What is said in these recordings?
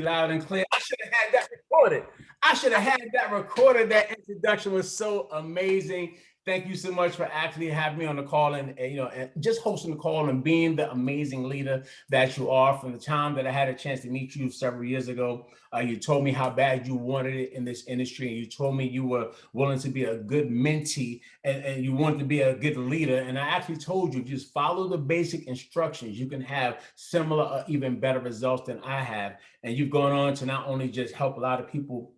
loud and clear. I should have had that recorded. I should have had that recorded. That introduction was so amazing. Thank you so much for actually having me on the call and just hosting the call and being the amazing leader that you are. From the time that I had a chance to meet you several years ago, you told me how bad you wanted it in this industry, and you told me you were willing to be a good mentee and you wanted to be a good leader. And I actually told you, just follow the basic instructions. You can have similar or even better results than I have. And you've gone on to not only just help a lot of people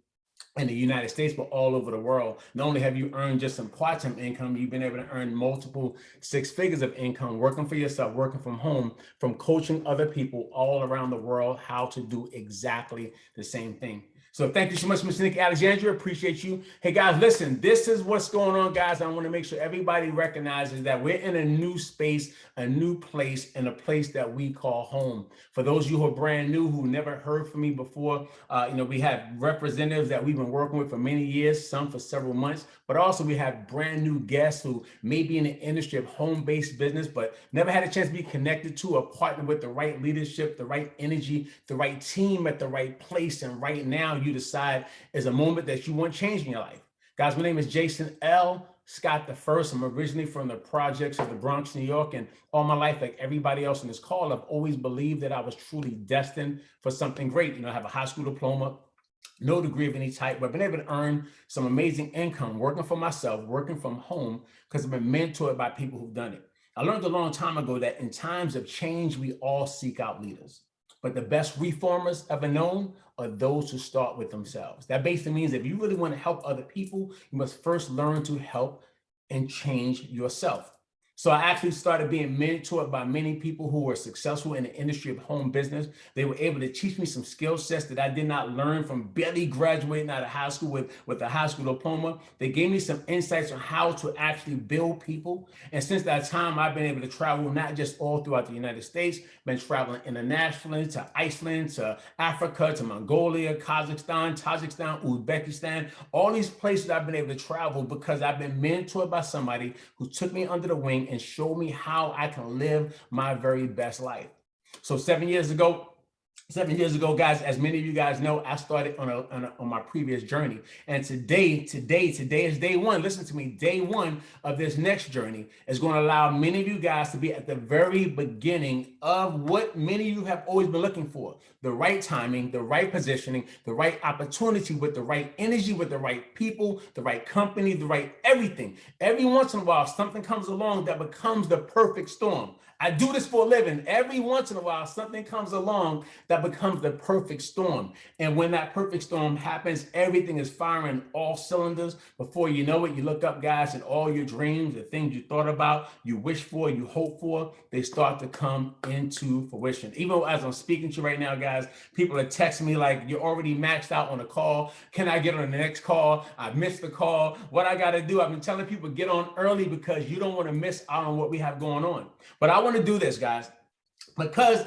in the United States, but all over the world. Not only have you earned just some part-time income, you've been able to earn multiple six figures of income, working for yourself, working from home, from coaching other people all around the world how to do exactly the same thing. So thank you so much, Mr. Nikki Alexandria. Appreciate you. Hey guys, listen, this is what's going on, guys. I want to make sure everybody recognizes that we're in a new space, a new place, and a place that we call home. For those of you who are brand new, who never heard from me before, we have representatives that we've been working with for many years, some for several months, but also we have brand new guests who may be in the industry of home-based business, but never had a chance to be connected to or partner with the right leadership, the right energy, the right team at the right place. And right now, you decide is a moment that you want change in your life. Guys, my name is Jason L. Scott the First. I'm originally from the projects of the Bronx, New York, and all my life, like everybody else in this call, I've always believed that I was truly destined for something great. I have a high school diploma, no degree of any type, but I've been able to earn some amazing income working for myself, working from home, because I've been mentored by people who've done it. I learned a long time ago that in times of change, we all seek out leaders. But the best reformers ever known are those who start with themselves. That basically means if you really want to help other people, you must first learn to help and change yourself. So I actually started being mentored by many people who were successful in the industry of home business. They were able to teach me some skill sets that I did not learn from barely graduating out of high school with a high school diploma. They gave me some insights on how to actually build people. And since that time, I've been able to travel not just all throughout the United States, been traveling internationally to Iceland, to Africa, to Mongolia, Kazakhstan, Tajikistan, Uzbekistan, all these places I've been able to travel because I've been mentored by somebody who took me under the wing and show me how I can live my very best life. So 7 years ago, guys, as many of you guys know, I started on my previous journey. And today is day one. Listen to me. Day one of this next journey is going to allow many of you guys to be at the very beginning of what many of you have always been looking for: the right timing, the right positioning, the right opportunity with the right energy, with the right people, the right company, the right everything. Every once in a while, something comes along that becomes the perfect storm. I do this for a living. Every once in a while, something comes along that becomes the perfect storm. And when that perfect storm happens, everything is firing all cylinders. Before you know it, you look up, guys, and all your dreams, the things you thought about, you wish for, you hope for, they start to come into fruition. Even as I'm speaking to you right now, guys, people are texting me like, you're already maxed out on a call. Can I get on the next call? I missed the call. What I got to do, I've been telling people, get on early because you don't want to miss out on what we have going on. But I want to do this, guys, because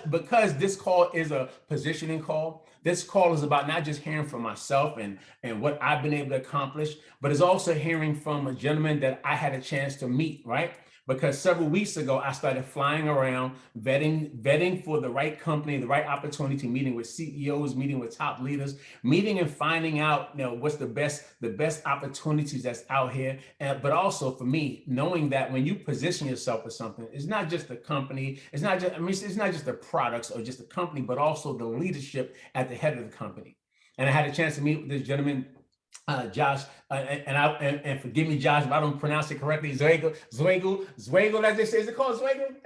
this call is a positioning call. This call is about not just hearing from myself and what I've been able to accomplish, but it's also hearing from a gentleman that I had a chance to meet, right? Because several weeks ago, I started flying around, vetting for the right company, the right opportunity, meeting with CEOs, meeting with top leaders, meeting and finding out, what's the best opportunities that's out here. But also for me, knowing that when you position yourself for something, it's not just the company, it's not just the products or just the company, but also the leadership at the head of the company. And I had a chance to meet with this gentleman, Josh, and forgive me, Josh, if I don't pronounce it correctly. Zwagel, as they say. Is it called Zwagel?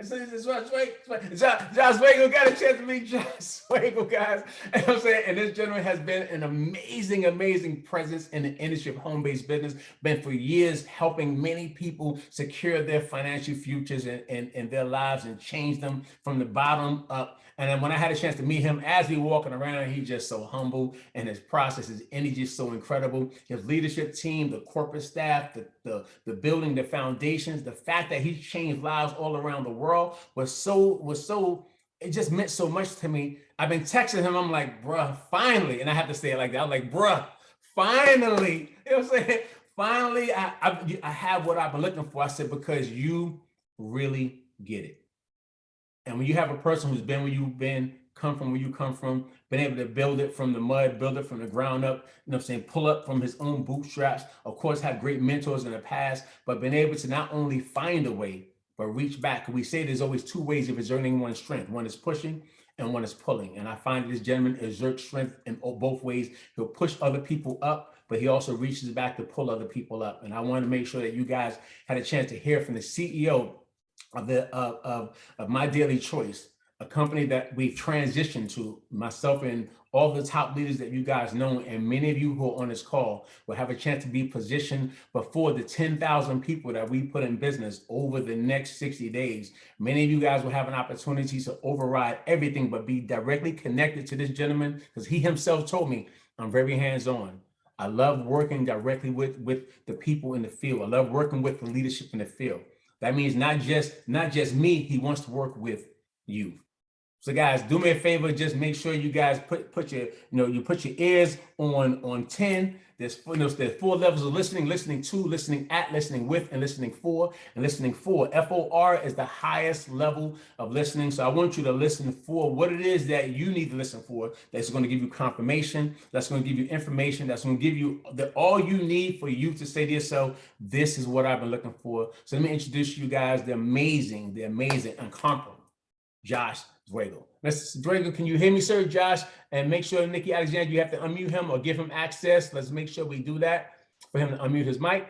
Josh Zwagel, got a chance to meet Josh Zwagel, guys. And I'm saying, and this gentleman has been an amazing presence in the industry of home-based business, been for years helping many people secure their financial futures and their lives and change them from the bottom up. And then when I had a chance to meet him, as we were walking around, he's just so humble, and his process, his energy is so incredible. His leadership team, the corporate staff, the building, the foundations, the fact that he's changed lives all around the world was so, it just meant so much to me. I've been texting him. I'm like, bruh, finally. And I have to say it like that. I'm like, bruh, finally. You know what I'm saying? Finally, I have what I've been looking for. I said, because you really get it. And when you have a person who's been where you've been come from where you come from, been able to build it from the mud, build it from the ground up, you know what I'm saying, pull up from his own bootstraps, of course, had great mentors in the past, but been able to not only find a way, but reach back. We say there's always two ways of exerting one's strength. One is pushing and one is pulling. And I find this gentleman exerts strength in both ways. He'll push other people up, but he also reaches back to pull other people up. And I want to make sure that you guys had a chance to hear from the CEO of My Daily Choice, a company that we've transitioned to, myself and all the top leaders that you guys know, and many of you who are on this call will have a chance to be positioned before the 10,000 people that we put in business over the next 60 days. Many of you guys will have an opportunity to override everything, but be directly connected to this gentleman, because he himself told me, I'm very hands-on. I love working directly with the people in the field. I love working with the leadership in the field. That means not just me, he wants to work with you. So guys, do me a favor, just make sure you guys put your, you put your ears on 10. There's 4 levels of listening: listening to, listening at, listening with, and listening for. And listening for, FOR, is the highest level of listening. So I want you to listen for what it is that you need to listen for. That's going to give you confirmation. That's going to give you information. That's going to give you all you need for you to say to yourself, this is what I've been looking for. So let me introduce you guys, the amazing, incomparable Josh Dwagel. Mr. Dwagel, can you hear me, sir? Josh, and make sure, Nikki, Alexandria, you have to unmute him or give him access. Let's make sure we do that for him to unmute his mic.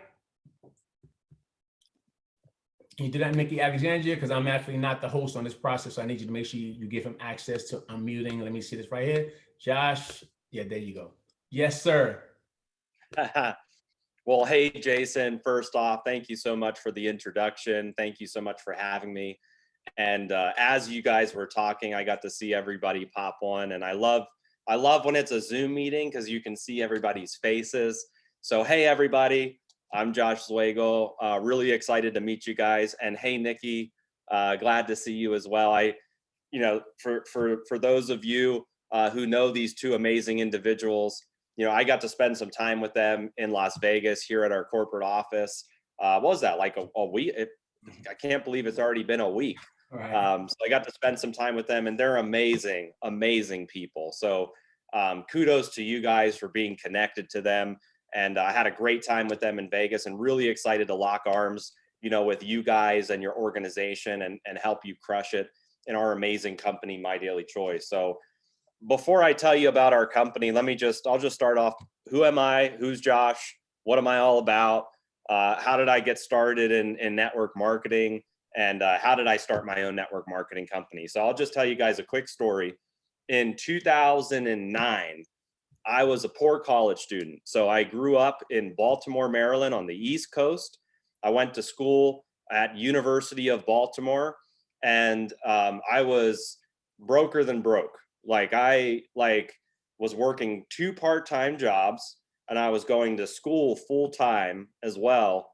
Can you do that, Nikki Alexandria? Because I'm actually not the host on this process, so I need you to make sure you give him access to unmuting. Let me see this right here. Josh, yeah, there you go. Yes, sir. Well, hey, Jason, first off, thank you so much for the introduction. Thank you so much for having me. And as you guys were talking, I got to see everybody pop on, and I love when it's a Zoom meeting because you can see everybody's faces. So, hey, everybody, I'm Josh Dwagel. Really excited to meet you guys. And hey, Nikki, glad to see you as well. For those of you who know these two amazing individuals, I got to spend some time with them in Las Vegas here at our corporate office. What was that, like a week? I can't believe it's already been a week. Right. So I got to spend some time with them, and they're amazing, amazing people. So kudos to you guys for being connected to them. And I had a great time with them in Vegas, and really excited to lock arms, with you guys and your organization and help you crush it in our amazing company, My Daily Choice. So before I tell you about our company, I'll just start off. Who am I? Who's Josh? What am I all about? How did I get started in network marketing? And how did I start my own network marketing company? So I'll just tell you guys a quick story. In 2009, I was a poor college student. So I grew up in Baltimore, Maryland on the East Coast. I went to school at University of Baltimore, and I was broker than broke. I was working 2 part-time jobs, and I was going to school full-time as well.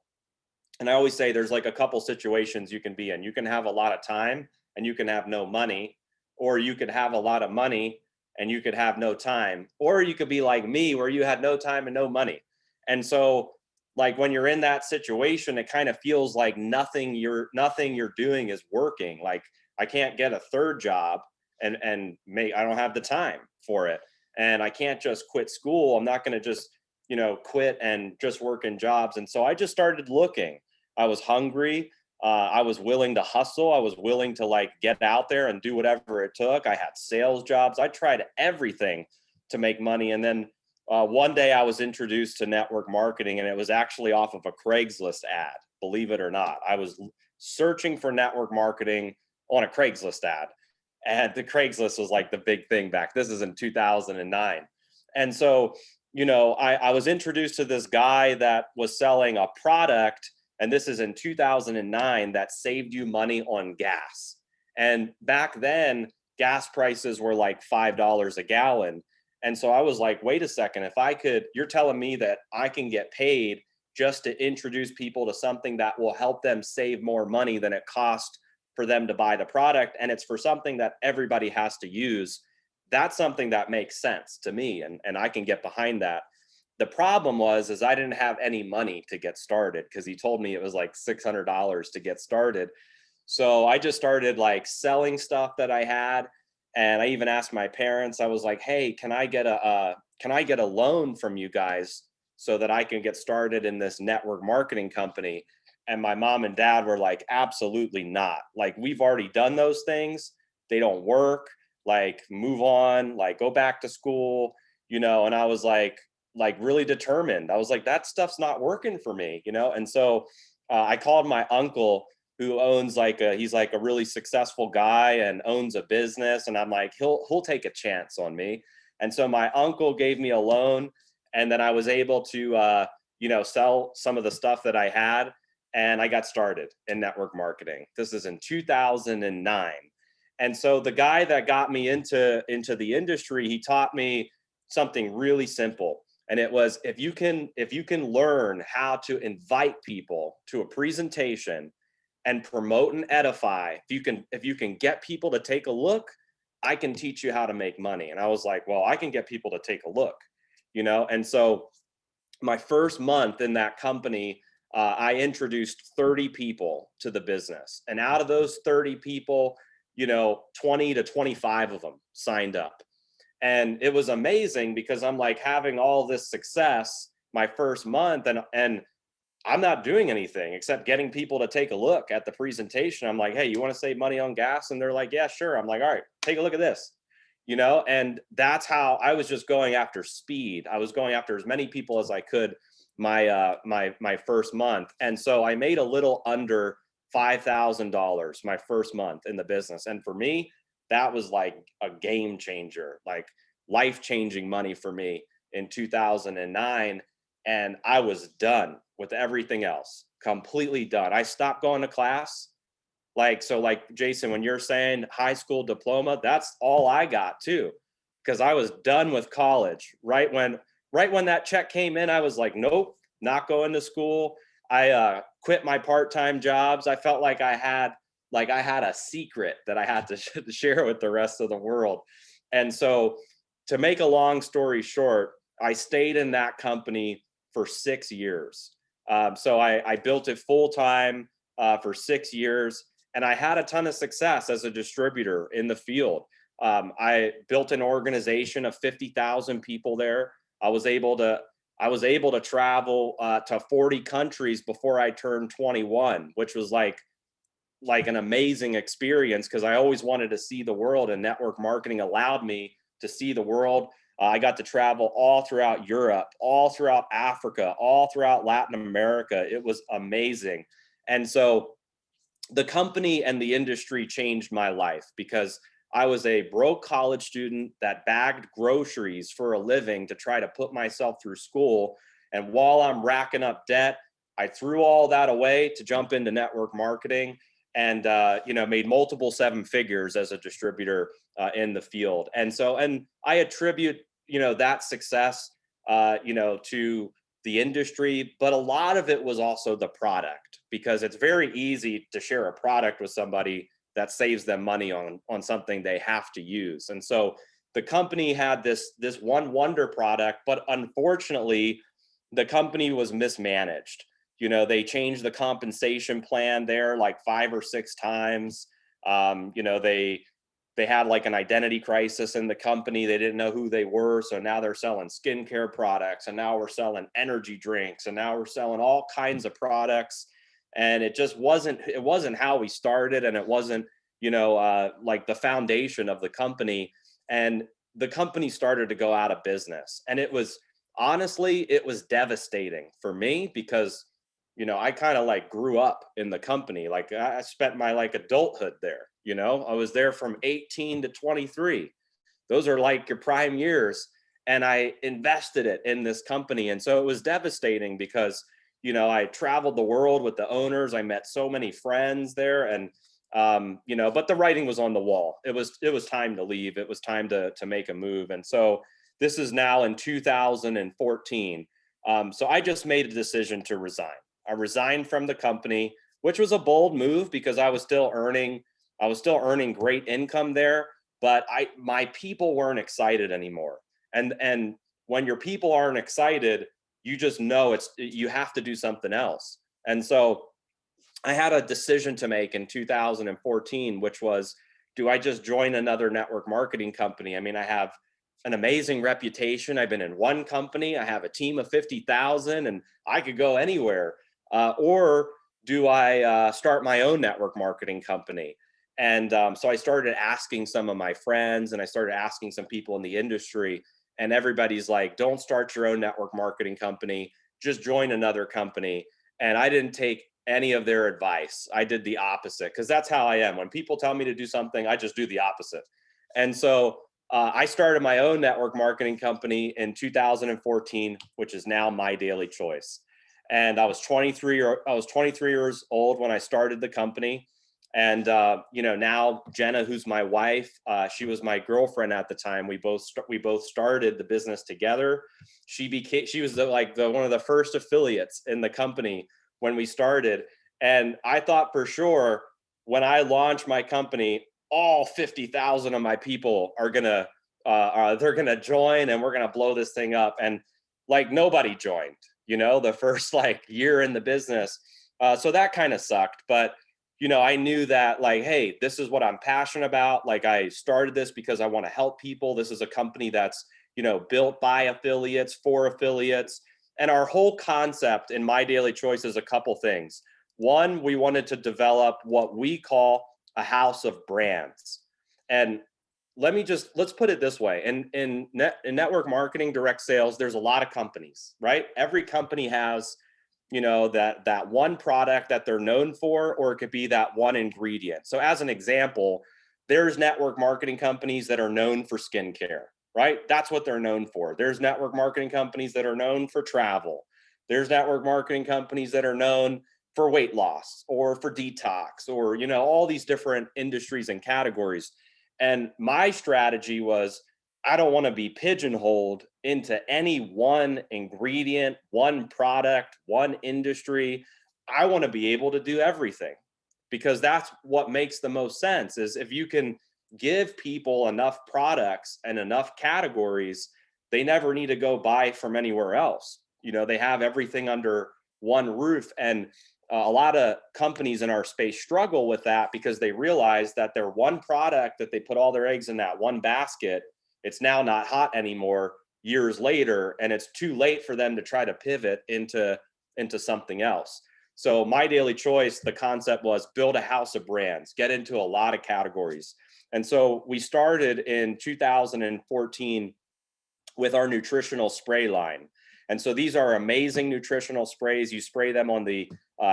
And I always say there's like a couple situations you can be in. You can have a lot of time and you can have no money, or you could have a lot of money and you could have no time, or you could be like me where you had no time and no money. And so when you're in that situation, it kind of feels like nothing you're doing is working. Like I can't get a third job and I don't have the time for it. And I can't just quit school. I'm not going to just, quit and just work in jobs. And so I just started looking. I was hungry. I was willing to hustle. I was willing to get out there and do whatever it took. I had sales jobs. I tried everything to make money. And then one day I was introduced to network marketing, and it was actually off of a Craigslist ad, believe it or not. I was searching for network marketing on a Craigslist ad. And the Craigslist was like the big thing back. This is in 2009. And so, I was introduced to this guy that was selling a product, and this is in 2009, that saved you money on gas. And back then, gas prices were like $5 a gallon. And so I was like, wait a second, you're telling me that I can get paid just to introduce people to something that will help them save more money than it cost for them to buy the product, and it's for something that everybody has to use. That's something that makes sense to me, and I can get behind that. The problem is I didn't have any money to get started, because he told me it was like $600 to get started. So I just started selling stuff that I had, And I even asked my parents, I was like, hey, can I get a loan from you guys so that I can get started in this network marketing company? And my mom and dad were like, absolutely not. Like, we've already done those things. They don't work. Like, move on, like, go back to school, and I was like really determined. I was like, that stuff's not working for me, And so I called my uncle, who owns he's like a really successful guy and owns a business. And I'm like, he'll take a chance on me. And so my uncle gave me a loan, and then I was able to, sell some of the stuff that I had. And I got started in network marketing. This is in 2009. And so the guy that got me into the industry, he taught me something really simple. And it was, if you can learn how to invite people to a presentation and promote and edify, if you can get people to take a look, I can teach you how to make money. And I was like, well, I can get people to take a look, And so my first month in that company, I introduced 30 people to the business. And out of those 30 people, 20 to 25 of them signed up. And it was amazing because I'm like having all this success my first month, and I'm not doing anything except getting people to take a look at the presentation. I'm like, hey, you want to save money on gas? And they're like, yeah, sure. I'm like, all right, take a look at this, and that's how I was just going after speed. I was going after as many people as I could my first month. And so I made a little under $5,000 my first month in the business. And for me, that was like a game changer, like life-changing money for me in 2009. And I was done with everything else, completely done. I stopped going to class. Like Jason, when you're saying high school diploma, that's all I got too, because I was done with college. Right when that check came in, I was like, nope, not going to school. I quit my part-time jobs. I felt like I had a secret that I had to share with the rest of the world. And so, to make a long story short, I stayed in that company for 6 years. So I built it full time for 6 years, and I had a ton of success as a distributor in the field. I built an organization of 50,000 people there. I was able to travel to 40 countries before I turned 21, which was like an amazing experience because I always wanted to see the world, and network marketing allowed me to see the world. I got to travel all throughout Europe, all throughout Africa, all throughout Latin America. It was amazing. And so the company and the industry changed my life because I was a broke college student that bagged groceries for a living to try to put myself through school. And while I'm racking up debt, I threw all that away to jump into network marketing, and made multiple seven figures as a distributor in the field. And I attribute that success to the industry, but a lot of it was also the product, because it's very easy to share a product with somebody that saves them money on something they have to use. And so the company had this one wonder product, but unfortunately the company was mismanaged. They changed the compensation plan there like 5 or 6 times. They had like an identity crisis in the company. They didn't know who they were. So now they're selling skincare products, and now we're selling energy drinks, and now we're selling all kinds of products. And it wasn't how we started. And it wasn't, like the foundation of the company. And the company started to go out of business. And honestly, it was devastating for me because, I kind of like grew up in the company. Like I spent my like adulthood there. I was there from 18 to 23. Those are like your prime years. And I invested it in this company. And so it was devastating because, I traveled the world with the owners. I met so many friends there, and, but the writing was on the wall. It was time to leave. It was time to make a move. And so this is now in 2014. So I just made a decision to resign. I resigned from the company, which was a bold move because I was still earning great income there, but my people weren't excited anymore. And when your people aren't excited, you just know you have to do something else. And so I had a decision to make in 2014, which was, do I just join another network marketing company? I mean, I have an amazing reputation. I've been in one company. I have a team of 50,000 and I could go anywhere. Or do I start my own network marketing company? And so I started asking some of my friends, and I started asking some people in the industry, and everybody's like, don't start your own network marketing company, just join another company. And I didn't take any of their advice. I did the opposite, because that's how I am. When people tell me to do something, I just do the opposite. And so I started my own network marketing company in 2014, which is now My Daily Choice. And I was 23 years old when I started the company. And now Jenna, who's my wife, she was my girlfriend at the time. We both started the business together. She was one of the first affiliates in the company when we started. And I thought for sure when I launched my company, all 50,000 of my people are gonna they're gonna join, and we're gonna blow this thing up. And like nobody joined, the first year in the business. So that kind of sucked. But I knew that hey, this is what I'm passionate about. I started this because I want to help people. This is a company that's, built by affiliates for affiliates. And our whole concept in My Daily Choice is a couple things. One, we wanted to develop what we call a house of brands. And let's put it this way. In network marketing, direct sales, there's a lot of companies, right? Every company has that one product that they're known for, or it could be that one ingredient. So as an example, there's network marketing companies that are known for skincare, right? That's what they're known for. There's network marketing companies that are known for travel. There's network marketing companies that are known for weight loss or for detox, or all these different industries and categories. And my strategy was, I don't want to be pigeonholed into any one ingredient, one product, one industry. I want to be able to do everything, because that's what makes the most sense. Is if you can give people enough products and enough categories, they never need to go buy from anywhere else. They have everything under one roof. And a lot of companies in our space struggle with that, because they realize that their one product that they put all their eggs in that one basket, it's now not hot anymore years later, and it's too late for them to try to pivot into something else. So My Daily Choice, the concept was build a house of brands, get into a lot of categories. And so we started in 2014 with our nutritional spray line. And so these are amazing nutritional sprays. You spray them on the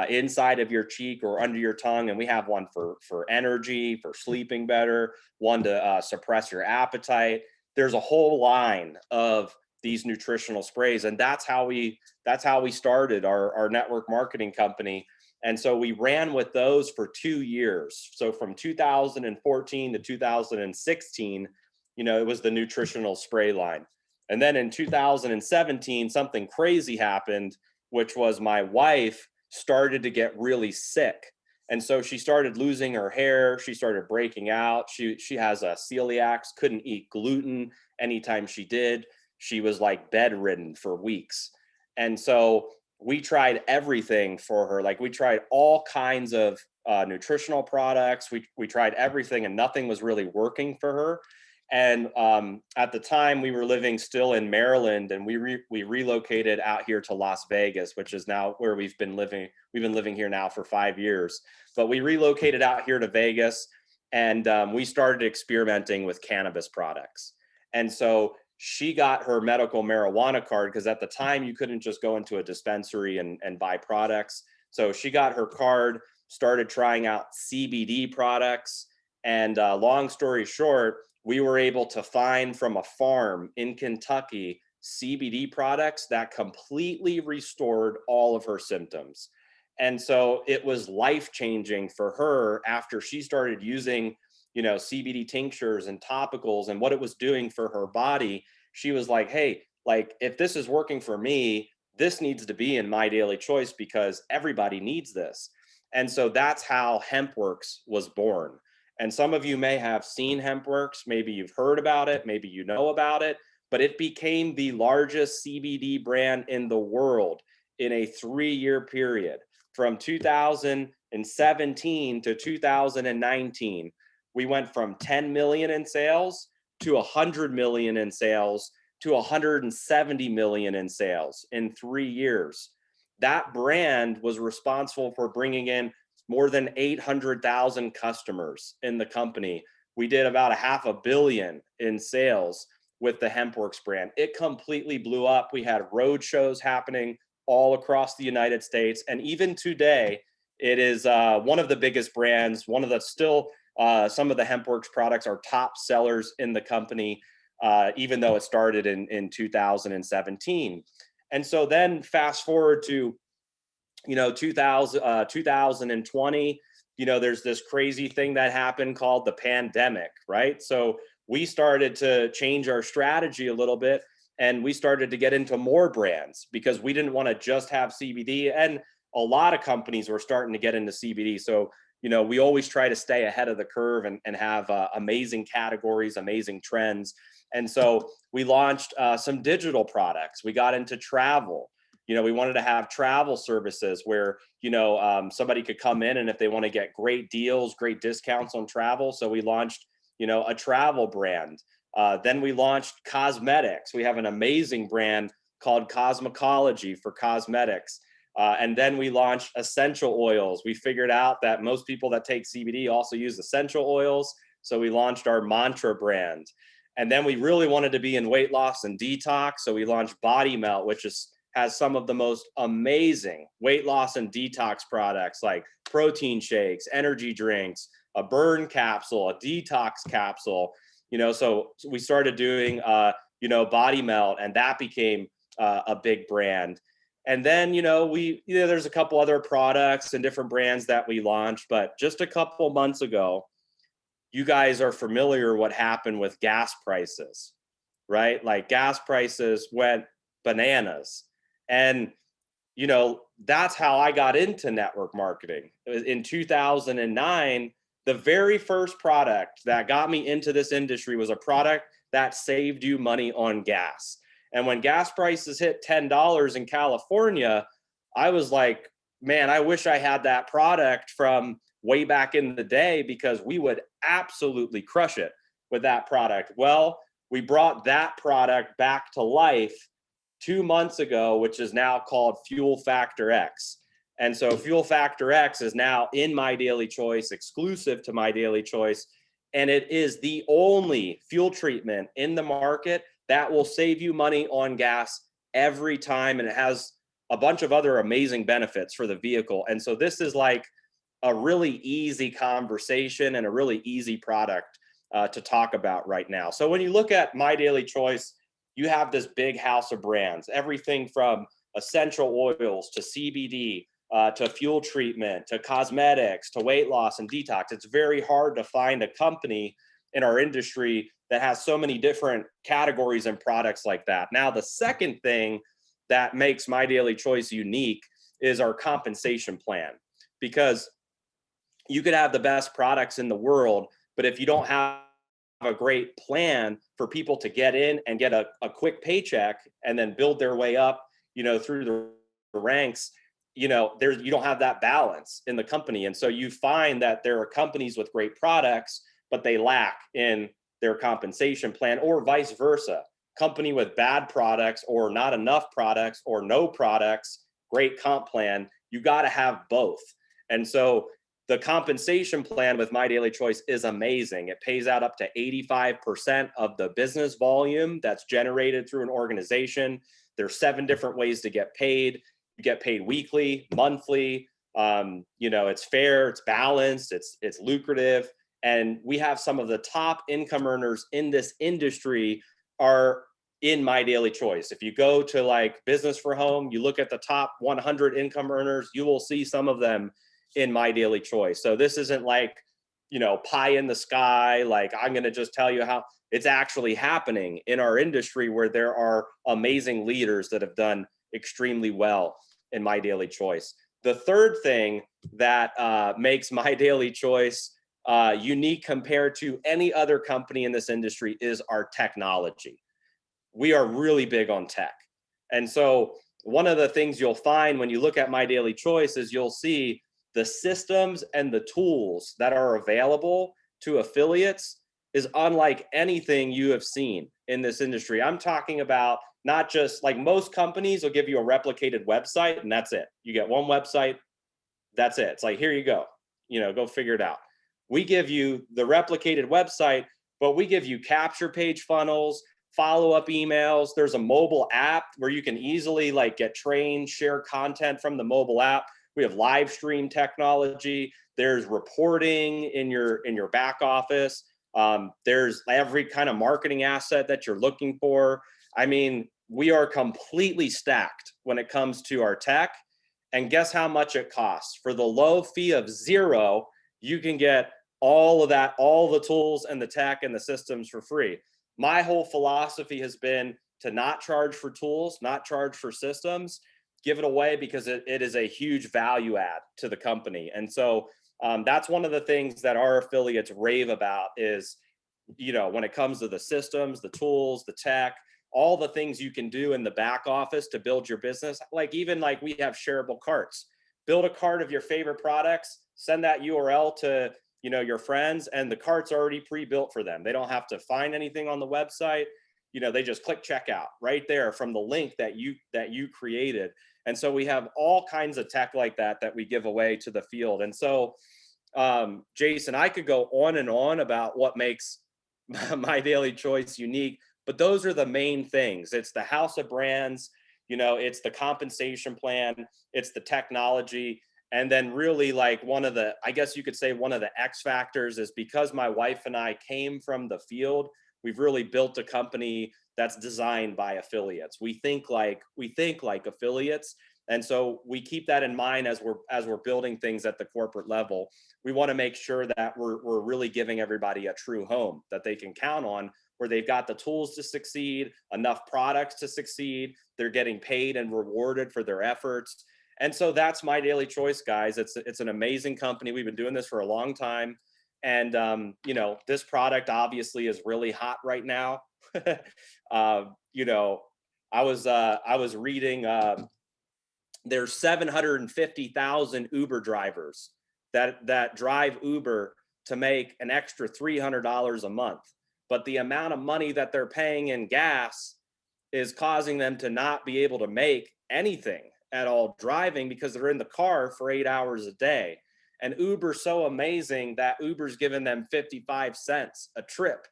inside of your cheek or under your tongue. And we have one for energy, for sleeping better, one to suppress your appetite. There's a whole line of these nutritional sprays. And that's how we started our network marketing company. And so we ran with those for 2 years. So from 2014 to 2016, it was the nutritional spray line. And then in 2017, something crazy happened, which was my wife started to get really sick. And so she started losing her hair. She started breaking out. She has a celiac, couldn't eat gluten. Anytime she did, she was bedridden for weeks. And so we tried everything for her. We tried all kinds of nutritional products. We tried everything, and nothing was really working for her. And at the time, we were living still in Maryland, and we relocated out here to Las Vegas, which is now where we've been living. We've been living here now for 5 years, but we relocated out here to Vegas, and we started experimenting with cannabis products. And so she got her medical marijuana card, because at the time you couldn't just go into a dispensary and buy products. So she got her card, started trying out CBD products, and long story short, we were able to find from a farm in Kentucky CBD products that completely restored all of her symptoms. And so it was life-changing for her after she started using, CBD tinctures and topicals and what it was doing for her body. She was like, hey, if this is working for me, this needs to be in My Daily Choice, because everybody needs this. And so that's how HempWorks was born. And some of you may have seen HempWorks, maybe you've heard about it, maybe you know about it, but it became the largest CBD brand in the world in a 3-year period. From 2017 to 2019, we went from 10 million in sales to 100 million in sales to 170 million in sales in 3 years. That brand was responsible for bringing in more than 800,000 customers in the company. We did about $500 million in sales with the HempWorks brand. It completely blew up. We had road shows happening all across the United States. And even today, it is one of the biggest brands, one of the still, some of the HempWorks products are top sellers in the company, even though it started in 2017. And so then fast forward to, 2020, there's this crazy thing that happened called the pandemic, right? So we started to change our strategy a little bit, and we started to get into more brands because we didn't want to just have CBD, and a lot of companies were starting to get into CBD. So, we always try to stay ahead of the curve and have amazing categories, amazing trends. And so we launched some digital products. We got into travel. We wanted to have travel services where, somebody could come in, and if they want to get great deals, great discounts on travel. So we launched, a travel brand. Then we launched cosmetics. We have an amazing brand called Cosmecology for cosmetics. And then we launched essential oils. We figured out that most people that take CBD also use essential oils. So we launched our Mantra brand. And then we really wanted to be in weight loss and detox. So we launched Body Melt, which has some of the most amazing weight loss and detox products like protein shakes, energy drinks, a burn capsule, a detox capsule. So we started doing, Body Melt, and that became a big brand. And then, there's a couple other products and different brands that we launched, but just a couple months ago, you guys are familiar what happened with gas prices, right? Like gas prices went bananas. And, that's how I got into network marketing. In 2009, the very first product that got me into this industry was a product that saved you money on gas. And when gas prices hit $10 in California, I was like, man, I wish I had that product from way back in the day, because we would absolutely crush it with that product. Well, we brought that product back to life 2 months ago, which is now called Fuel Factor X. And so Fuel Factor X is now in My Daily Choice, exclusive to My Daily Choice. And it is the only fuel treatment in the market that will save you money on gas every time. And it has a bunch of other amazing benefits for the vehicle. And so this is like a really easy conversation and a really easy product to talk about right now. So when you look at My Daily Choice, you have this big house of brands, everything from essential oils to CBD, to fuel treatment, to cosmetics, to weight loss and detox. It's very hard to find a company in our industry that has so many different categories and products like that. Now, the second thing that makes My Daily Choice unique is our compensation plan, because you could have the best products in the world, but if you don't have a great plan for people to get in and get a quick paycheck and then build their way up, through the ranks, you don't have that balance in the company. And so you find that there are companies with great products, but they lack in their compensation plan, or vice versa. Company with bad products or not enough products or no products, great comp plan. You got to have both. And so the compensation plan with My Daily Choice is amazing. It pays out up to 85% of the business volume that's generated through an organization. There's 7 different ways to get paid. You get paid weekly, monthly. It's fair, it's balanced, it's lucrative. And we have some of the top income earners in this industry are in My Daily Choice. If you go to like Business for Home, you look at the top 100 income earners, you will see some of them in My Daily Choice. So this isn't like, pie in the sky. Like, I'm going to just tell you how it's actually happening in our industry, where there are amazing leaders that have done extremely well in My Daily Choice. The third thing that makes My Daily Choice unique compared to any other company in this industry is our technology. We are really big on tech. And so one of the things you'll find when you look at My Daily Choice is you'll see the systems and the tools that are available to affiliates is unlike anything you have seen in this industry. I'm talking about not just like most companies will give you a replicated website and that's it. You get one website, that's it. It's like, here you go, go figure it out. We give you the replicated website, but we give you capture page funnels, follow-up emails. There's a mobile app where you can easily like get trained, share content from the mobile app. We have live stream technology. There's reporting in your back office. There's every kind of marketing asset that you're looking for. I mean, we are completely stacked when it comes to our tech. And guess how much it costs? For the low fee of $0, you can get all of that, all the tools and the tech and the systems for free. My whole philosophy has been to not charge for tools, not charge for systems, give it away because it is a huge value add to the company. And so that's one of the things that our affiliates rave about is, when it comes to the systems, the tools, the tech, all the things you can do in the back office to build your business. Like even like we have shareable carts. Build a cart of your favorite products, send that URL to your friends, and the cart's already pre-built for them. They don't have to find anything on the website. They just click checkout right there from the link that you created. And so we have all kinds of tech like that we give away to the field. And so Jason, I could go on and on about what makes My Daily Choice unique, but those are the main things. It's the house of brands, it's the compensation plan, it's the technology. And then really like I guess you could say one of the X factors is because my wife and I came from the field, we've really built a company that's designed by affiliates. We think like affiliates. And so we keep that in mind as we're building things at the corporate level. We want to make sure that we're really giving everybody a true home that they can count on, where they've got the tools to succeed, enough products to succeed, they're getting paid and rewarded for their efforts. And so that's My Daily Choice, guys. It's an amazing company. We've been doing this for a long time. And, this product obviously is really hot right now. I was reading, there's 750,000 Uber drivers that drive Uber to make an extra $300 a month. But the amount of money that they're paying in gas is causing them to not be able to make anything at all driving because they're in the car for 8 hours a day. And Uber's so amazing that Uber's giving them 55 cents a trip,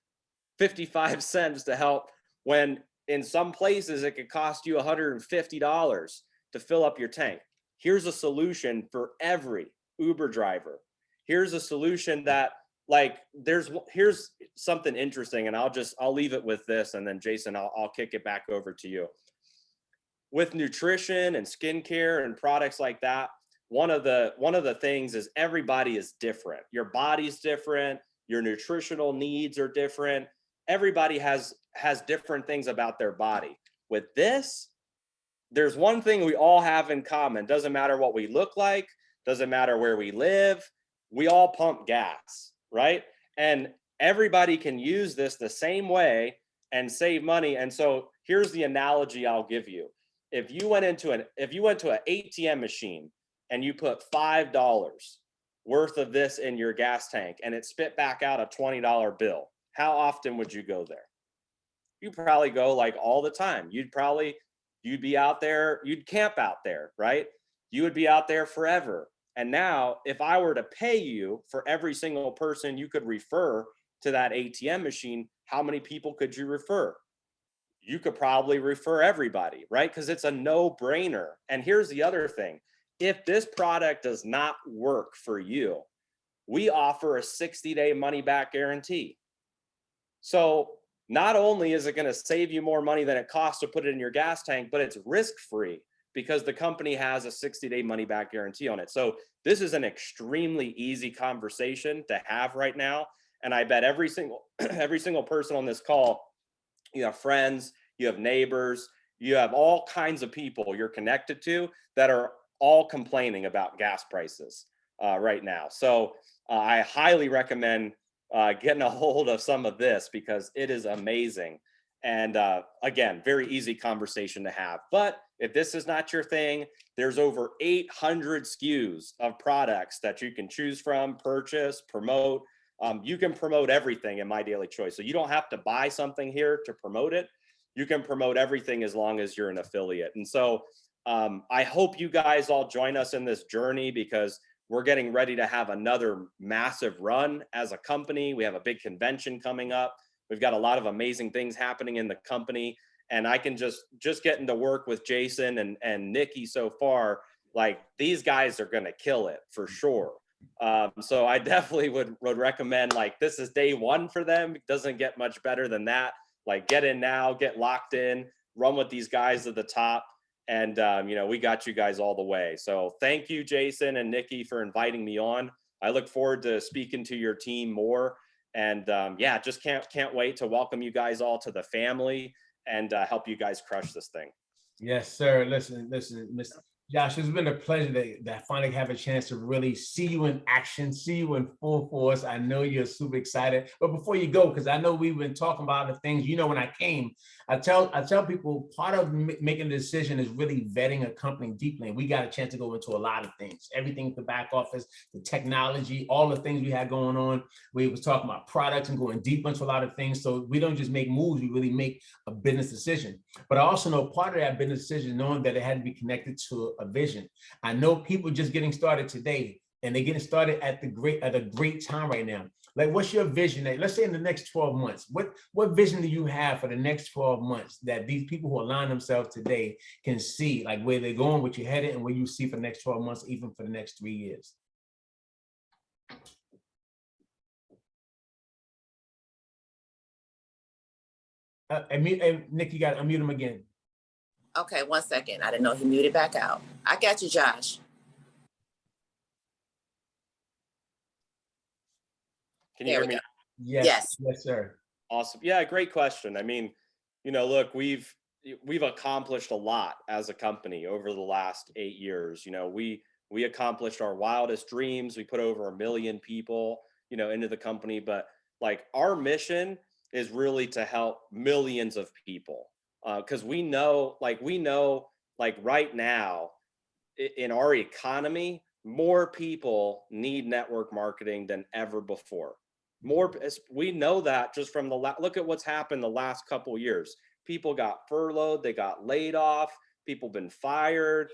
55 cents to help, when in some places it could cost you $150 to fill up your tank. Here's a solution for every Uber driver. Here's a solution that here's something interesting, and I'll leave it with this, and then Jason, I'll kick it back over to you. With nutrition and skincare and products like that, one of the things is everybody is different. Your body's different, your nutritional needs are different. Everybody has different things about their body. With this, there's one thing we all have in common. Doesn't matter what we look like, doesn't matter where we live, we all pump gas, right? And everybody can use this the same way and save money. And so here's the analogy I'll give you. If you went to an ATM machine and you put $5 worth of this in your gas tank and it spit back out a $20 bill, how often would you go there? You'd probably go like all the time. You'd be out there, you'd camp out there, right? You would be out there forever. And now if I were to pay you for every single person you could refer to that ATM machine, how many people could you refer? You could probably refer everybody, right? Because it's a no-brainer. And here's the other thing. If this product does not work for you, we offer a 60-day money-back guarantee. So not only is it going to save you more money than it costs to put it in your gas tank, but it's risk-free because the company has a 60-day money-back guarantee on it. So this is an extremely easy conversation to have right now. And I bet every single person on this call, you have friends, you have neighbors, you have all kinds of people you're connected to that are all complaining about gas prices right now. So I highly recommend getting a hold of some of this because it is amazing. And again, very easy conversation to have. But if this is not your thing, there's over 800 SKUs of products that you can choose from, purchase, promote. You can promote everything in My Daily Choice. So you don't have to buy something here to promote it. You can promote everything as long as you're an affiliate. And so I hope you guys all join us in this journey, because we're getting ready to have another massive run as a company. We have a big convention coming up. We've got a lot of amazing things happening in the company. And I can just getting to work with Jason and Nikki so far, like these guys are going to kill it for sure. So I definitely would recommend, like, this is day one for them. It doesn't get much better than that. Like, get in now, get locked in, run with these guys at the top. And, we got you guys all the way. So thank you, Jason and Nikki, for inviting me on. I look forward to speaking to your team more. And just can't wait to welcome you guys all to the family and help you guys crush this thing. Yes, sir. Listen, Mr. Josh, it's been a pleasure that I finally have a chance to really see you in action, see you in full force. I know you're super excited. But before you go, because I know we've been talking about the things, when I came, I tell people part of making a decision is really vetting a company deeply. And we got a chance to go into a lot of things, everything, the back office, the technology, all the things we had going on. We was talking about products and going deep into a lot of things. So we don't just make moves, we really make a business decision. But I also know part of that business decision, knowing that it had to be connected to a vision. I know people just getting started today, and they're getting started at a great time right now. Like, what's your vision? Let's say in the next 12 months, what vision do you have for the next 12 months that these people who align themselves today can see, like where they're going, what you're headed, and where you see for the next 12 months, even for the next 3 years? Nick, you got to unmute him again. Okay, 1 second. I didn't know he muted back out. I got you, Josh. Can you hear me? Yes, sir. Awesome. Yeah, great question. I mean, look, we've accomplished a lot as a company over the last 8 years. We accomplished our wildest dreams. We put over 1 million people, into the company. But like, our mission is really to help millions of people. Because we know right now in our economy, more people need network marketing than ever before. We know that just from look at what's happened the last couple of years. People got furloughed, they got laid off, people been fired.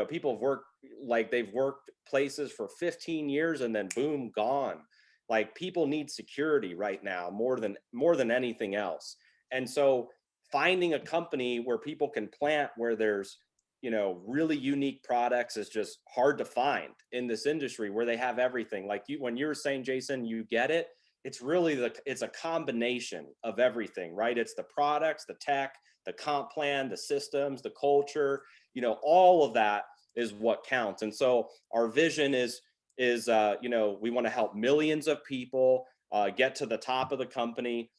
People have worked, like they've worked places for 15 years and then boom, gone. Like, people need security right now more than anything else. And so finding a company where people can plant, where there's, really unique products, is just hard to find in this industry, where they have everything. Like when you were saying, Jason, you get it. It's really it's a combination of everything, right? It's the products, the tech, the comp plan, the systems, the culture, all of that is what counts. And so our vision is we want to help millions of people get to the top of the company.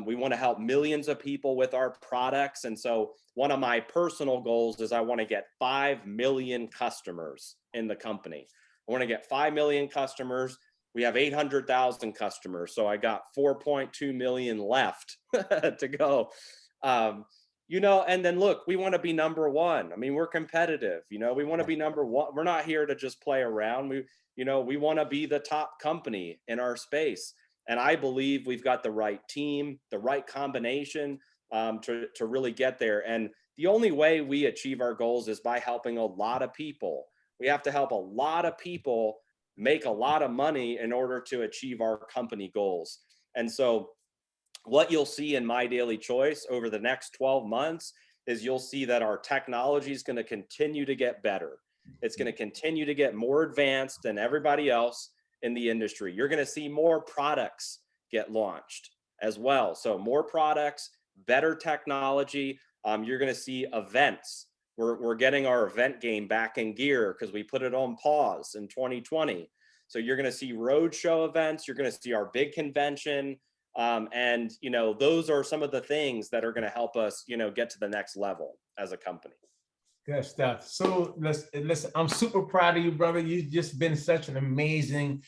We want to help millions of people with our products. And so one of my personal goals is I want to get 5 million customers in the company. I want to get 5 million customers. We have 800,000 customers. So I got 4.2 million left to go. And then look, we want to be number one. I mean, we're competitive, we want to be number one. We're not here to just play around. We want to be the top company in our space. And I believe we've got the right team, the right combination to really get there. And the only way we achieve our goals is by helping a lot of people. We have to help a lot of people make a lot of money in order to achieve our company goals. And so what you'll see in My Daily Choice over the next 12 months is you'll see that our technology is going to continue to get better. It's going to continue to get more advanced than everybody else in the industry. You're going to see more products get launched as well. So more products, better technology. You're going to see events. We're getting our event game back in gear because we put it on pause in 2020. So you're going to see roadshow events. You're going to see our big convention. And those are some of the things that are going to help us, get to the next level as a company. Good stuff. So listen, I'm super proud of you, brother. You've just been such an amazing,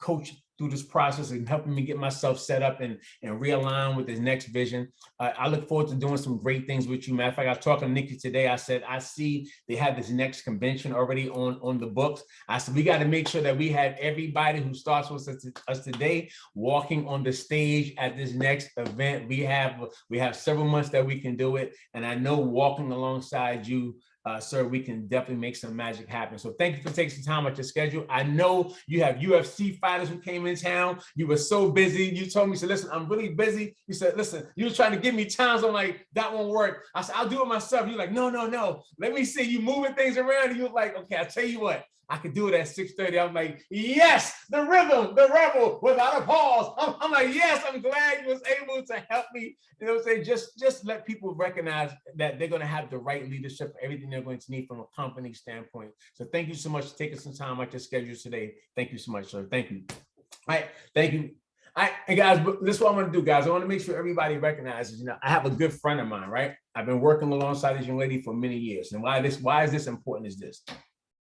coach through this process and helping me get myself set up and realign with this next vision. I look forward to doing some great things with you. Matter of fact, I was talking to Nikki today. I said, I see they have this next convention already on the books. I said, we got to make sure that we have everybody who starts with us today walking on the stage at this next event. We have several months that we can do it. And I know walking alongside you, sir, we can definitely make some magic happen. So thank you for taking some time out your schedule. I know you have UFC fighters who came in town. You were so busy. You told me, you said, listen, I'm really busy. You said, listen, you were trying to give me times. I'm like, that won't work. I said, I'll do it myself. You're like, no. Let me see you moving things around. And you're like, okay, I'll tell you what. I could do it at 6:30. I'm like, yes, the rhythm, the rebel, without a pause. I'm like, yes, I'm glad you was able to help me. You know what I'm saying? Just let people recognize that they're going to have the right leadership for everything they're going to need from a company standpoint. So thank you so much for taking some time out your schedule today. Thank you so much, sir. Thank you. All right, thank you. All right, and guys, this is what I want to do, guys. I want to make sure everybody recognizes, I have a good friend of mine, right? I've been working alongside this young lady for many years. And why is this important is this?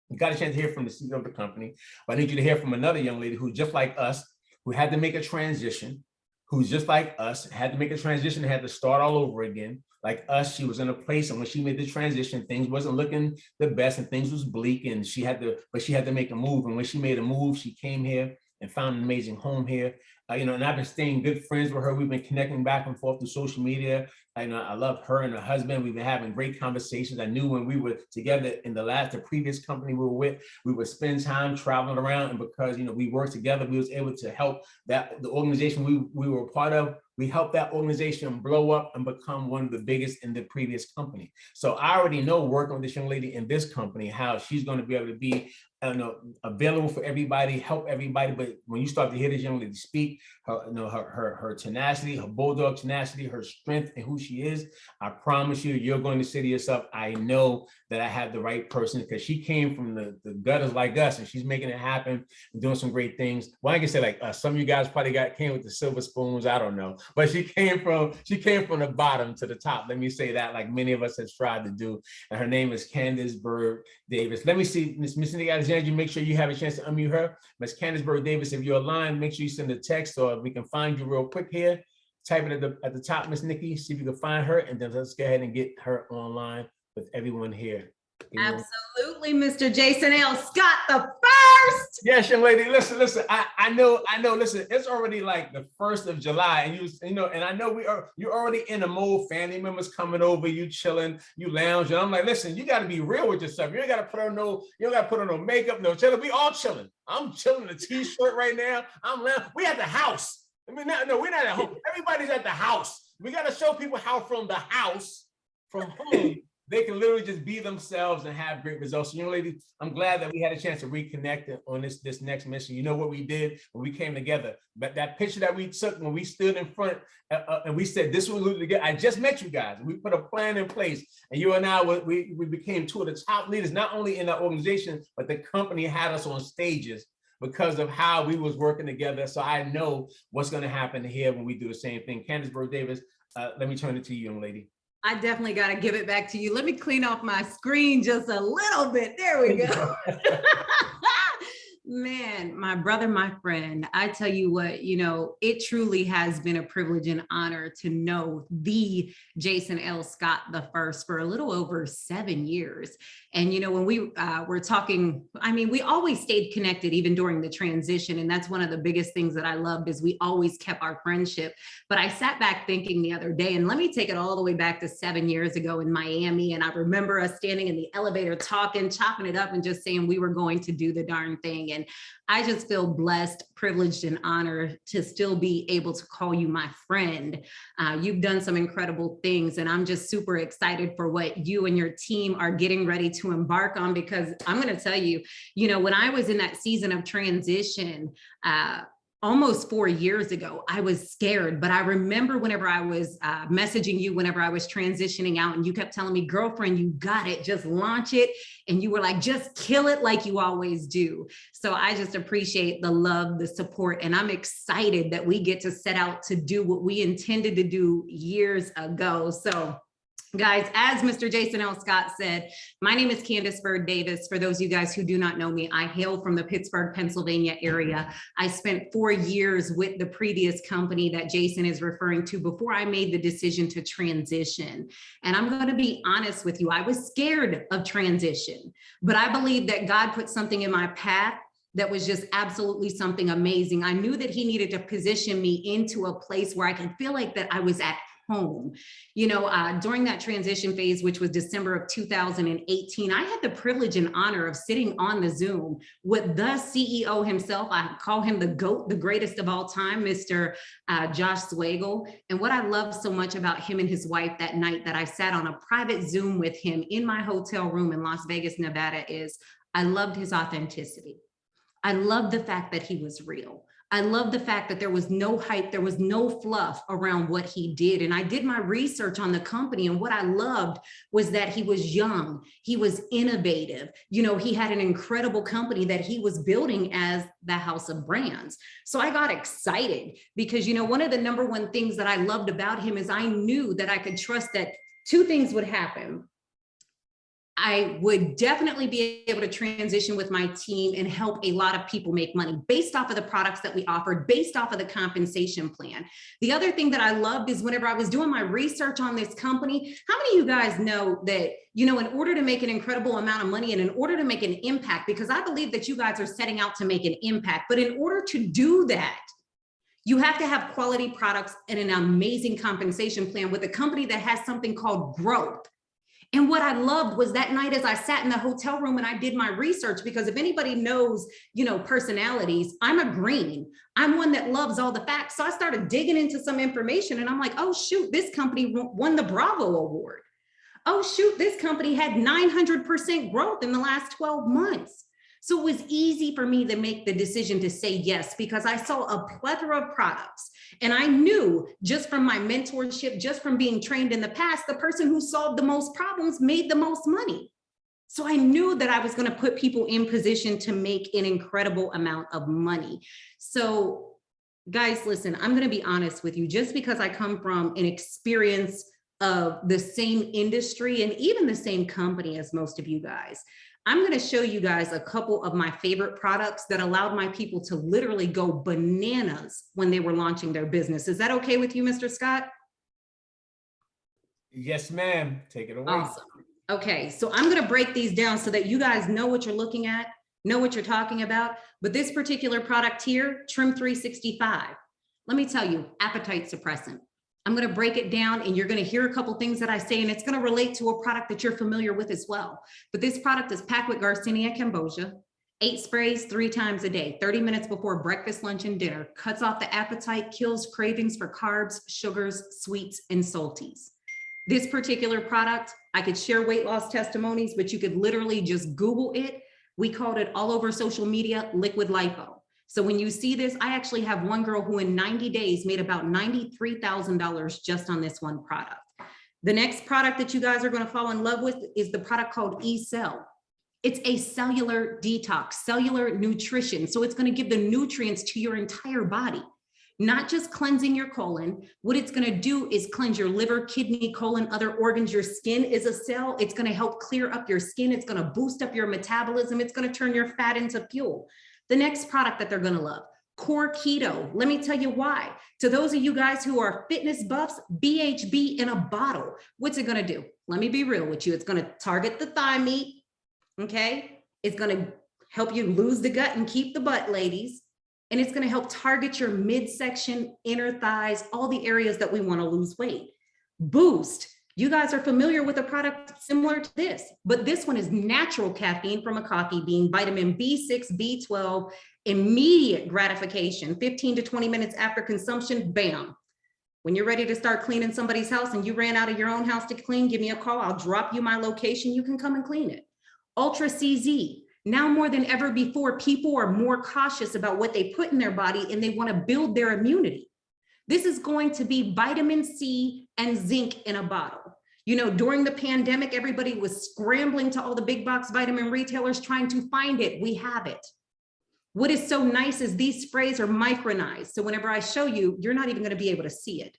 You got a chance to hear from the CEO of the company, but I need you to hear from another young lady who's just like us, who had to make a transition, who's just like us, had to make a transition, had to start all over again. Like us, she was in a place, and when she made the transition, things wasn't looking the best, and things was bleak, and she had to make a move. And when she made a move, she came here and found an amazing home here. And I've been staying good friends with her. We've been connecting back and forth through social media. I love her and her husband. We've been having great conversations. I knew when we were together in the previous company we were with, we would spend time traveling around. And because, we worked together, we was able to help the organization we were a part of. We helped that organization blow up and become one of the biggest in the previous company. So I already know, working with this young lady in this company, how she's going to be able to be available for everybody, help everybody. But when you start to hear this young lady speak, her tenacity, her bulldog tenacity, her strength, and who she is, I promise you're going to say to yourself, I know that I have the right person, because she came from the gutters like us, and she's making it happen and doing some great things. Well, I can say, like, some of you guys probably came with the silver spoons. I don't know, but she came from the bottom to the top. Let me say that, like many of us have tried to do. And her name is Candace Bird Davis. Let me see, Miss Nikki Alexandria, make sure you have a chance to unmute her. Miss Candace Bird Davis, if you're online, make sure you send a text, or we can find you real quick here. Type it at the top, Miss Nikki, see if you can find her, and then let's go ahead and get her online with everyone here. Absolutely, Mr. Jason L. Scott the first. Yes, young lady. Listen. I know. Listen, it's already like the 1st of July, and and I know you're already in a mode. Family members coming over, you chilling, you lounging. I'm like, listen, you got to be real with yourself. You don't got to put on no makeup, no chilling. We all chilling. I'm chilling in a t-shirt right now. I'm lounging. We at the house. I mean, no, we're not at home. Everybody's at the house. We got to show people how from home, they can literally just be themselves and have great results. So, young lady, I'm glad that we had a chance to reconnect on this next mission. You know what we did when we came together, but that picture that we took when we stood in front and we said, this will look together. I just met you guys. We put a plan in place, and you and I, we became two of the top leaders, not only in our organization, but the company had us on stages because of how we was working together. So I know what's going to happen here when we do the same thing. Candace Bird Davis, let me turn it to you, young lady. I definitely got to give it back to you. Let me clean off my screen just a little bit. There we go. Man, my brother, my friend, I tell you what, it truly has been a privilege and honor to know the Jason L. Scott the first for a little over 7 years. And, when we were talking, we always stayed connected even during the transition. And that's one of the biggest things that I loved, is we always kept our friendship. But I sat back thinking the other day, and let me take it all the way back to 7 years ago in Miami. And I remember us standing in the elevator talking, chopping it up, and just saying we were going to do the darn thing. And I just feel blessed, privileged, and honored to still be able to call you my friend. You've done some incredible things, and I'm just super excited for what you and your team are getting ready to embark on, because I'm going to tell you, when I was in that season of transition, almost 4 years ago, I was scared. But I remember whenever I was messaging you, whenever I was transitioning out, and you kept telling me, girlfriend, you got it, just launch it. And you were like, just kill it like you always do. So I just appreciate the love, the support, and I'm excited that we get to set out to do what we intended to do years ago. So Guys, as Mr. Jason L. Scott said, my name is Candace Bird Davis. For those of you guys who do not know me, I hail from the Pittsburgh, Pennsylvania area. I spent 4 years with the previous company that Jason is referring to before I made the decision to transition. And I'm going to be honest with you, I was scared of transition, but I believe that God put something in my path that was just absolutely something amazing. I knew that he needed to position me into a place where I could feel like that I was at home. You know, during that transition phase, which was December of 2018, I had the privilege and honor of sitting on the Zoom with the CEO himself. I call him the GOAT, the greatest of all time, Mr. Josh Swagel. And what I love so much about him and his wife that night that I sat on a private Zoom with him in my hotel room in Las Vegas, Nevada, is I loved his authenticity. I loved the fact that he was real. I love the fact that there was no hype, there was no fluff around what he did. And I did my research on the company. And what I loved was that he was young, he was innovative. You know, he had an incredible company that he was building as the house of brands. So I got excited because, you know, one of the number one things that I loved about him is I knew that I could trust that two things would happen. I would definitely be able to transition with my team and help a lot of people make money based off of the products that we offered, based off of the compensation plan. The other thing that I loved is whenever I was doing my research on this company, how many of you guys know that, you know, in order to make an incredible amount of money and in order to make an impact, because I believe that you guys are setting out to make an impact, but in order to do that, you have to have quality products and an amazing compensation plan with a company that has something called growth. And what I loved was that night as I sat in the hotel room and I did my research, because if anybody knows, you know, personalities, I'm a green. I'm one that loves all the facts. So I started digging into some information and I'm like, oh, shoot, this company won the Bravo Award. Oh, shoot, this company had 900% growth in the last 12 months. So it was easy for me to make the decision to say yes, because I saw a plethora of products. And I knew just from my mentorship, just from being trained in the past, the person who solved the most problems made the most money. So I knew that I was going to put people in position to make an incredible amount of money. So guys, listen, I'm going to be honest with you, just because I come from an experience of the same industry and even the same company as most of you guys, I'm going to show you guys a couple of my favorite products that allowed my people to literally go bananas when they were launching their business. Is that okay with you, Mr. Scott? Yes, ma'am. Take it away. Awesome. Okay, so I'm going to break these down so that you guys know what you're looking at, know what you're talking about. But this particular product here, Trim 365, let me tell you, appetite suppressant. I'm going to break it down and you're going to hear a couple things that I say, and it's going to relate to a product that you're familiar with as well. But this product is packed with Garcinia cambogia, 8 sprays 3 times a day, 30 minutes before breakfast, lunch, and dinner, cuts off the appetite, kills cravings for carbs, sugars, sweets, and salties. This particular product, I could share weight loss testimonies, but you could literally just Google it. We called it all over social media, liquid lipo. So when you see this, I actually have one girl who in 90 days made about $93,000 just on this one product. The next product that you guys are going to fall in love with is the product called eCell. It's a cellular detox, cellular nutrition. So it's going to give the nutrients to your entire body, not just cleansing your colon. What it's going to do is cleanse your liver, kidney, colon, other organs. Your skin is a cell. It's going to help clear up your skin. It's going to boost up your metabolism. It's going to turn your fat into fuel. The next product that they're going to love, Core Keto. Let me tell you why. To those of you guys who are fitness buffs, BHB in a bottle. What's it going to do? Let me be real with you. It's going to target the thigh meat. Okay. It's going to help you lose the gut and keep the butt, ladies. And it's going to help target your midsection, inner thighs, all the areas that we want to lose weight. Boost. You guys are familiar with a product similar to this, but this one is natural caffeine from a coffee bean, vitamin B6, B12, immediate gratification, 15 to 20 minutes after consumption, bam. When you're ready to start cleaning somebody's house and you ran out of your own house to clean, give me a call. I'll drop you my location. You can come and clean it. Ultra CZ. Now more than ever before, people are more cautious about what they put in their body and they want to build their immunity. This is going to be vitamin C and zinc in a bottle. You know, during the pandemic, everybody was scrambling to all the big box vitamin retailers trying to find it. We have it. What is so nice is these sprays are micronized. So whenever I show you, you're not even going to be able to see it.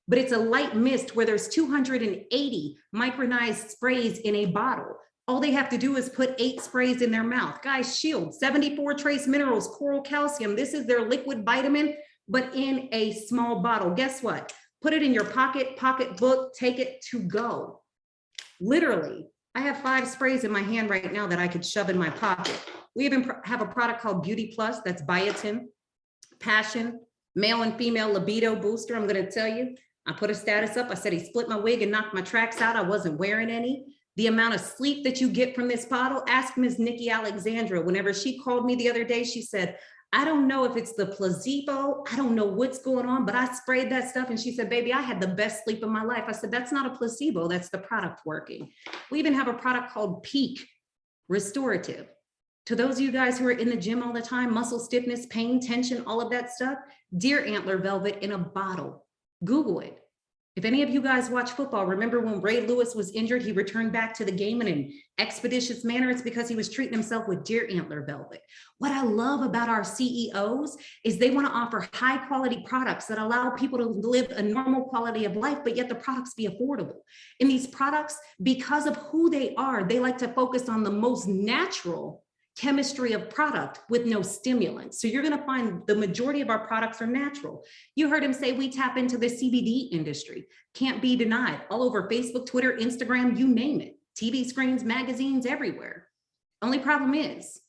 but it's a light mist where there's 280 micronized sprays in a bottle. All they have to do is put 8 sprays in their mouth. Guys, Shield, 74 trace minerals, coral calcium. This is their liquid vitamin, but in a small bottle. Guess what? Put it in your pocketbook, take it to go. Literally, I have 5 sprays in my hand right now that I could shove in my pocket. We even have a product called Beauty Plus, that's biotin, passion, male and female libido booster. I'm gonna tell you, I put a status up. I said he split my wig and knocked my tracks out. I wasn't wearing any. The amount of sleep that you get from this bottle, ask Ms. Nikki Alexandria. Whenever she called me the other day, she said, I don't know if it's the placebo. I don't know what's going on, but I sprayed that stuff. And she said, baby, I had the best sleep of my life. I said, that's not a placebo. That's the product working. We even have a product called Peak Restorative. To those of you guys who are in the gym all the time, muscle stiffness, pain, tension, all of that stuff, deer antler velvet in a bottle. Google it. If any of you guys watch football, remember when Ray Lewis was injured, he returned back to the game in an expeditious manner. It's because he was treating himself with deer antler velvet. What I love about our CEOs is they want to offer high quality products that allow people to live a normal quality of life, but yet the products be affordable. And these products, because of who they are, they like to focus on the most natural chemistry of product with no stimulants. So you're going to find the majority of our products are natural. You heard him say we tap into the CBD industry. Can't be denied. All over Facebook, Twitter, Instagram, you name it. TV screens, magazines, everywhere. Only problem is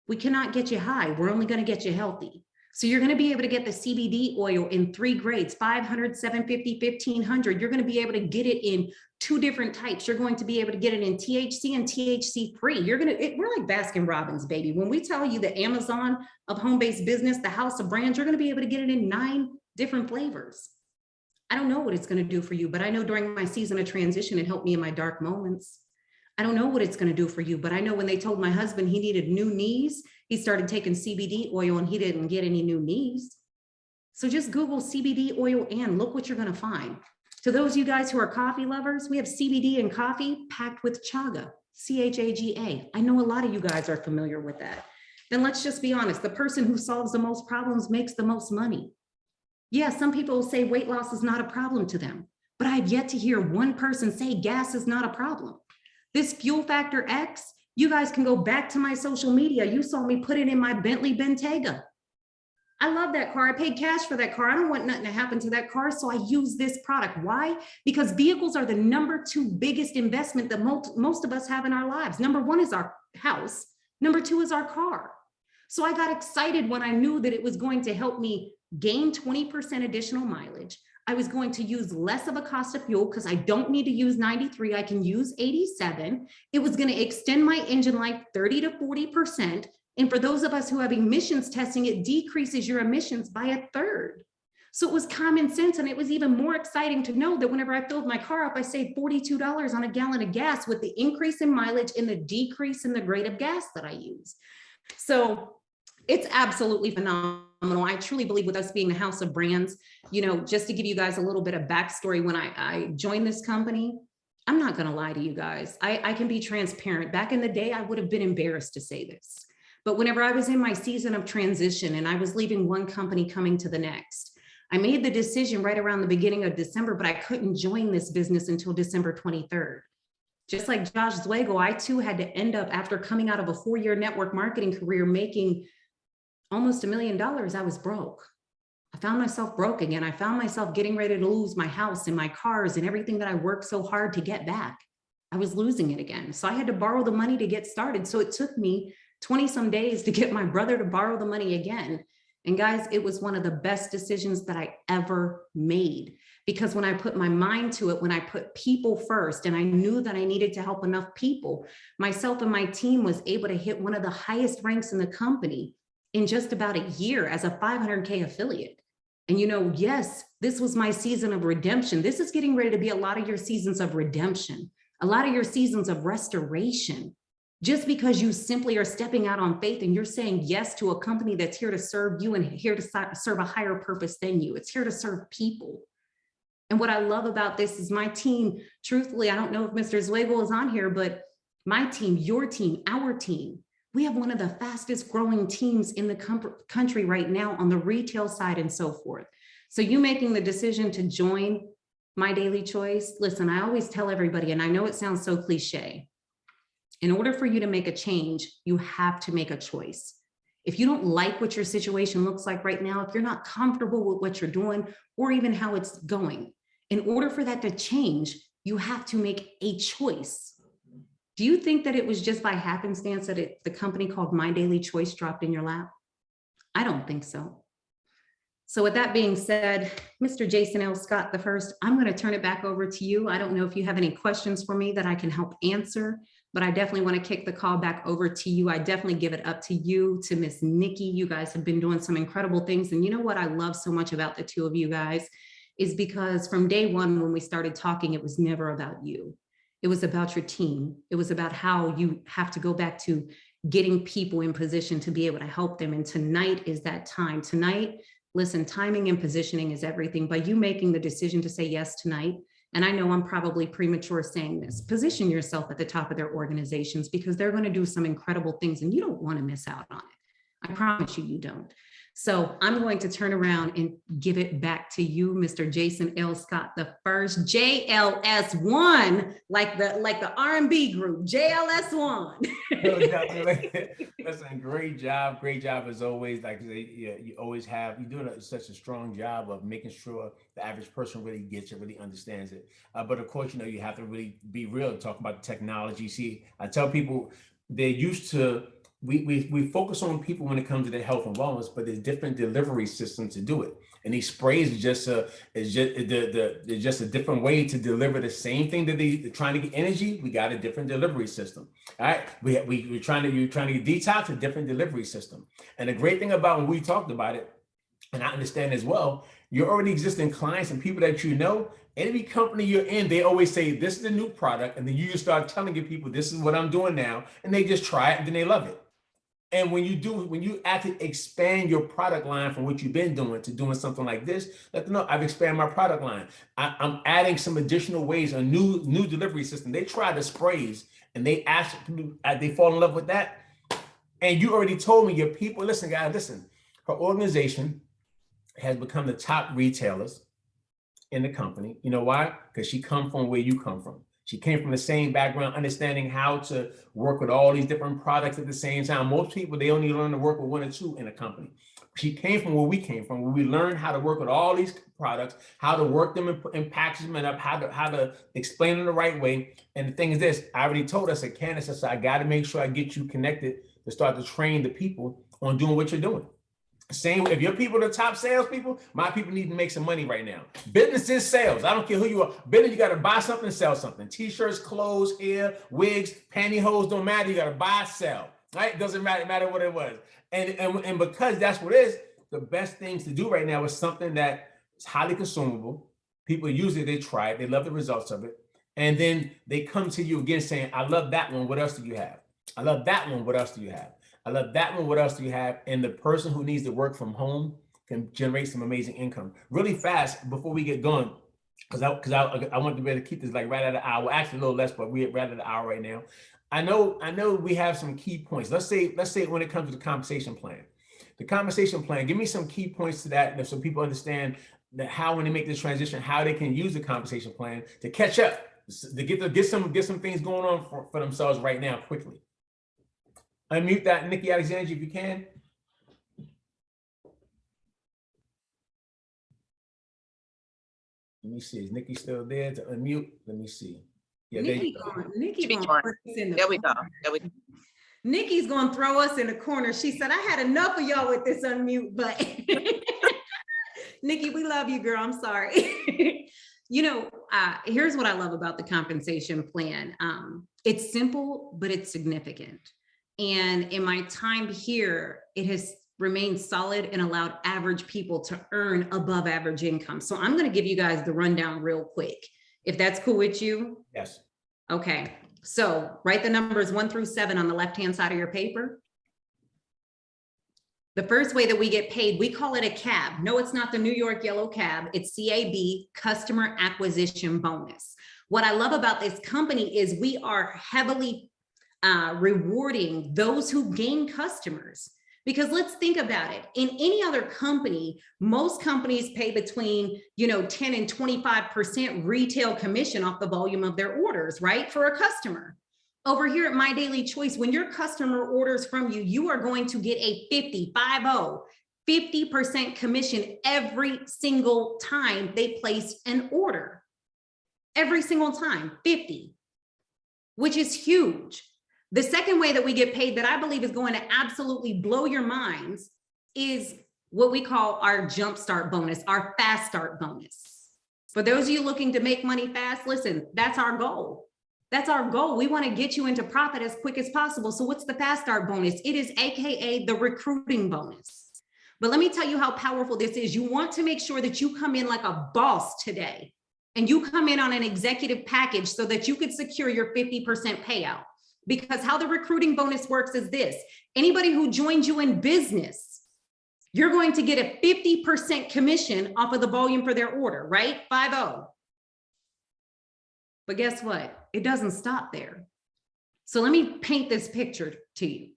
we cannot get you high. We're only going to get you healthy. So you're going to be able to get the CBD oil in 3 grades, 500, 750, 1500. You're going to be able to get it in 2 different types. You're going to be able to get it in THC and THC free. We're like Baskin Robbins, baby. When we tell you the Amazon of home-based business, the house of brands, you're going to be able to get it in 9 different flavors. I don't know what it's going to do for you, but I know during my season of transition, it helped me in my dark moments. I don't know what it's going to do for you, but I know when they told my husband he needed new knees, he started taking CBD oil and he didn't get any new knees. So just Google CBD oil and look what you're going to find. To those of you guys who are coffee lovers, we have CBD and coffee packed with chaga, CHAGA. I know a lot of you guys are familiar with that. Then let's just be honest. The person who solves the most problems makes the most money. Yeah, some people will say weight loss is not a problem to them, but I've yet to hear one person say gas is not a problem. This Fuel Factor X, you guys can go back to my social media. You saw me put it in my Bentley Bentayga. I love that car. I paid cash for that car. I don't want nothing to happen to that car, so I use this product. Why? Because vehicles are the number 2 biggest investment that most of us have in our lives. Number 1 is our house. Number 2 is our car. So I got excited when I knew that it was going to help me gain 20% additional mileage. I was going to use less of a cost of fuel because I don't need to use 93. I can use 87. It was going to extend my engine life 30 to 40%. And for those of us who have emissions testing, it decreases your emissions by 1/3. So it was common sense. And it was even more exciting to know that whenever I filled my car up, I saved $42 on a gallon of gas with the increase in mileage and the decrease in the grade of gas that I use. So it's absolutely phenomenal. I truly believe with us being the house of brands, just to give you guys a little bit of backstory, when I joined this company, I'm not going to lie to you guys. I can be transparent. Back in the day, I would have been embarrassed to say this. But whenever I was in my season of transition and I was leaving one company coming to the next, I made the decision right around the beginning of December, but I couldn't join this business until December 23rd. Just like Josh Zweigel, I too had to end up, after coming out of a 4-year network marketing career, making almost $1 million. I was broke. I found myself broke again. I found myself getting ready to lose my house and my cars and everything that I worked so hard to get back. I was losing it again. So I had to borrow the money to get started. So it took me 20 some days to get my brother to borrow the money again. And guys, it was one of the best decisions that I ever made, because when I put my mind to it, when I put people first, and I knew that I needed to help enough people, myself and my team was able to hit one of the highest ranks in the company in just about a year as a 500K affiliate. And yes, this was my season of redemption. This is getting ready to be a lot of your seasons of redemption, a lot of your seasons of restoration. Just because you simply are stepping out on faith and you're saying yes to a company that's here to serve you and here to serve a higher purpose than you. It's here to serve people. And what I love about this is my team, truthfully, I don't know if Mr. Zweigel is on here, but my team, your team, our team, we have one of the fastest growing teams in the country right now on the retail side and so forth. So you making the decision to join My Daily Choice, listen, I always tell everybody, and I know it sounds so cliche, in order for you to make a change, you have to make a choice. If you don't like what your situation looks like right now, if you're not comfortable with what you're doing or even how it's going, in order for that to change, you have to make a choice. Do you think that it was just by happenstance that the company called My Daily Choice dropped in your lap? I don't think so. So with that being said, Mr. Jason L. Scott the first, I'm going to turn it back over to you. I don't know if you have any questions for me that I can help answer, but I definitely want to kick the call back over to you. I definitely give it up to you, to Miss Nikki. You guys have been doing some incredible things. And you know what I love so much about the two of you guys is because from day one, when we started talking, it was never about you. It was about your team. It was about how you have to go back to getting people in position to be able to help them. And tonight is that time. Tonight, listen, timing and positioning is everything. By you making the decision to say yes tonight, and I know I'm probably premature saying this, position yourself at the top of their organizations because they're going to do some incredible things and you don't want to miss out on it. I promise you, you don't. So I'm going to turn around and give it back to you, Mr. Jason L. Scott the first, JLS1, like the R&B group, JLS1. Listen, great job as always. Like you always have, you're doing such a strong job of making sure the average person really gets it, really understands it. But of course, you have to really be real and talk about the technology. See, I tell people they're used to. We focus on people when it comes to their health and wellness, but there's different delivery systems to do it. And these sprays is just a different way to deliver the same thing that they're trying to get energy. We got a different delivery system. All right. You're trying to get detox, a different delivery system. And the great thing about when we talked about it, and I understand as well, your already existing clients and people that you know, any company you're in, they always say, this is the new product. And then you just start telling your people, this is what I'm doing now. And they just try it and then they love it. And when you actually expand your product line from what you've been doing to doing something like this, let them know I've expanded my product line. I'm adding some additional ways, a new delivery system. They try the sprays and they fall in love with that. And you already told me your people, listen, guys, listen, her organization has become the top retailers in the company. You know why? Because she come from where you come from. She came from the same background, understanding how to work with all these different products at the same time. Most people, they only learn to work with one or two in a company. She came from where we came from, where we learned how to work with all these products, how to work them and package them up, how to explain them the right way. And the thing is this, I already told us at Candace, I said, I got to make sure I get you connected to start to train the people on doing what you're doing. Same, if your people are the top salespeople, my people need to make some money right now. Business is sales. I don't care who you are. Business, you got to buy something, sell something. T-shirts, clothes, hair, wigs, pantyhose, don't matter. You got to buy, sell. Right? Doesn't matter what it was. And because that's what it is, the best things to do right now is something that is highly consumable. People usually they try it, they love the results of it, and then they come to you again saying, "I love that one. What else do you have? I love that one. What else do you have? I love that one. What else do you have?" And the person who needs to work from home can generate some amazing income really fast. Before we get going, because I want to be able to keep this like right at an hour, actually a little less, but we're right at an hour right now. I know we have some key points. Let's say when it comes to the compensation plan, give me some key points to that so people understand that how when they make this transition, how they can use the compensation plan to catch up, to get some things going on for themselves right now quickly. Unmute that, Nikki Alexandria, if you can. Let me see. Is Nikki still there to unmute? Let me see. Yeah, Nikki going to put us in the There we go. Nikki's going to throw us in the corner. She said, I had enough of y'all with this unmute button. Nikki, we love you, girl. I'm sorry. Here's what I love about the compensation plan. It's simple, but it's significant. And in my time here, it has remained solid and allowed average people to earn above average income. So I'm going to give you guys the rundown real quick, if that's cool with you. Yes. Okay. So write the numbers 1 through 7 on the left-hand side of your paper. The first way that we get paid, we call it a CAB. No, it's not the New York Yellow Cab. It's CAB, Customer Acquisition Bonus. What I love about this company is we are heavily rewarding those who gain customers. Because let's think about it. In any other company, most companies pay between, 10 and 25% retail commission off the volume of their orders, right? For a customer. Over here at My Daily Choice, when your customer orders from you, you are going to get a 50% commission every single time they place an order. Every single time, 50, which is huge. The second way that we get paid that I believe is going to absolutely blow your minds is what we call our jumpstart bonus, our fast start bonus. For those of you looking to make money fast, listen, that's our goal. That's our goal. We want to get you into profit as quick as possible. So what's the fast start bonus? It is AKA the recruiting bonus. But let me tell you how powerful this is. You want to make sure that you come in like a boss today and you come in on an executive package so that you could secure your 50% payout. Because how the recruiting bonus works is this: anybody who joins you in business, you're going to get a 50% commission off of the volume for their order, right? 50. But guess what? It doesn't stop there. So let me paint this picture to you.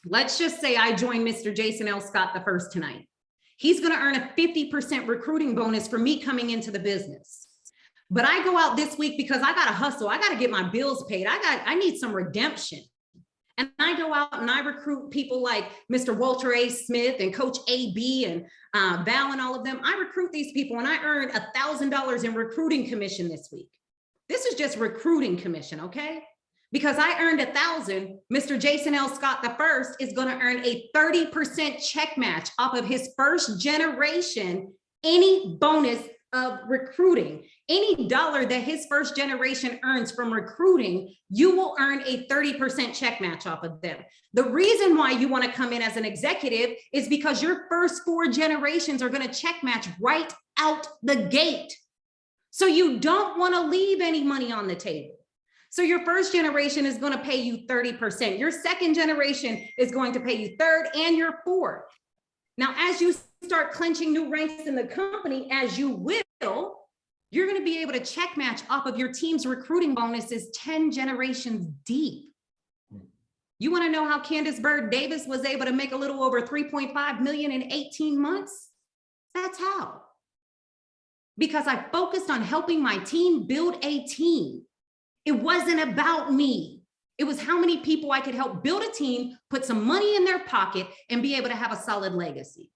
Let's just say I join Mr. Jason L. Scott the first tonight. He's going to earn a 50% recruiting bonus for me coming into the business. But I go out this week because I got to hustle. I got to get my bills paid. I need some redemption. And I go out and I recruit people like Mr. Walter A. Smith and Coach AB and Val and all of them. I recruit these people and I earn $1,000 in recruiting commission this week. This is just recruiting commission, okay? Because I earned $1,000, Mr. Jason L. Scott the first is going to earn a 30% check match off of his first generation, any bonus of recruiting. Any dollar that his first generation earns from recruiting, you will earn a 30% check match off of them. The reason why you want to come in as an executive is because your first 4 generations are going to check match right out the gate. So you don't want to leave any money on the table. So your first generation is going to pay you 30%. Your second generation is going to pay you third and your fourth. Now, as you start clenching new ranks in the company, as you will, you're going to be able to check match off of your team's recruiting bonuses 10 generations deep. You want to know how Candace Bird Davis was able to make a little over 3.5 million in 18 months? That's how. Because I focused on helping my team build a team. It wasn't about me. It was how many people I could help build a team, put some money in their pocket, and be able to have a solid legacy.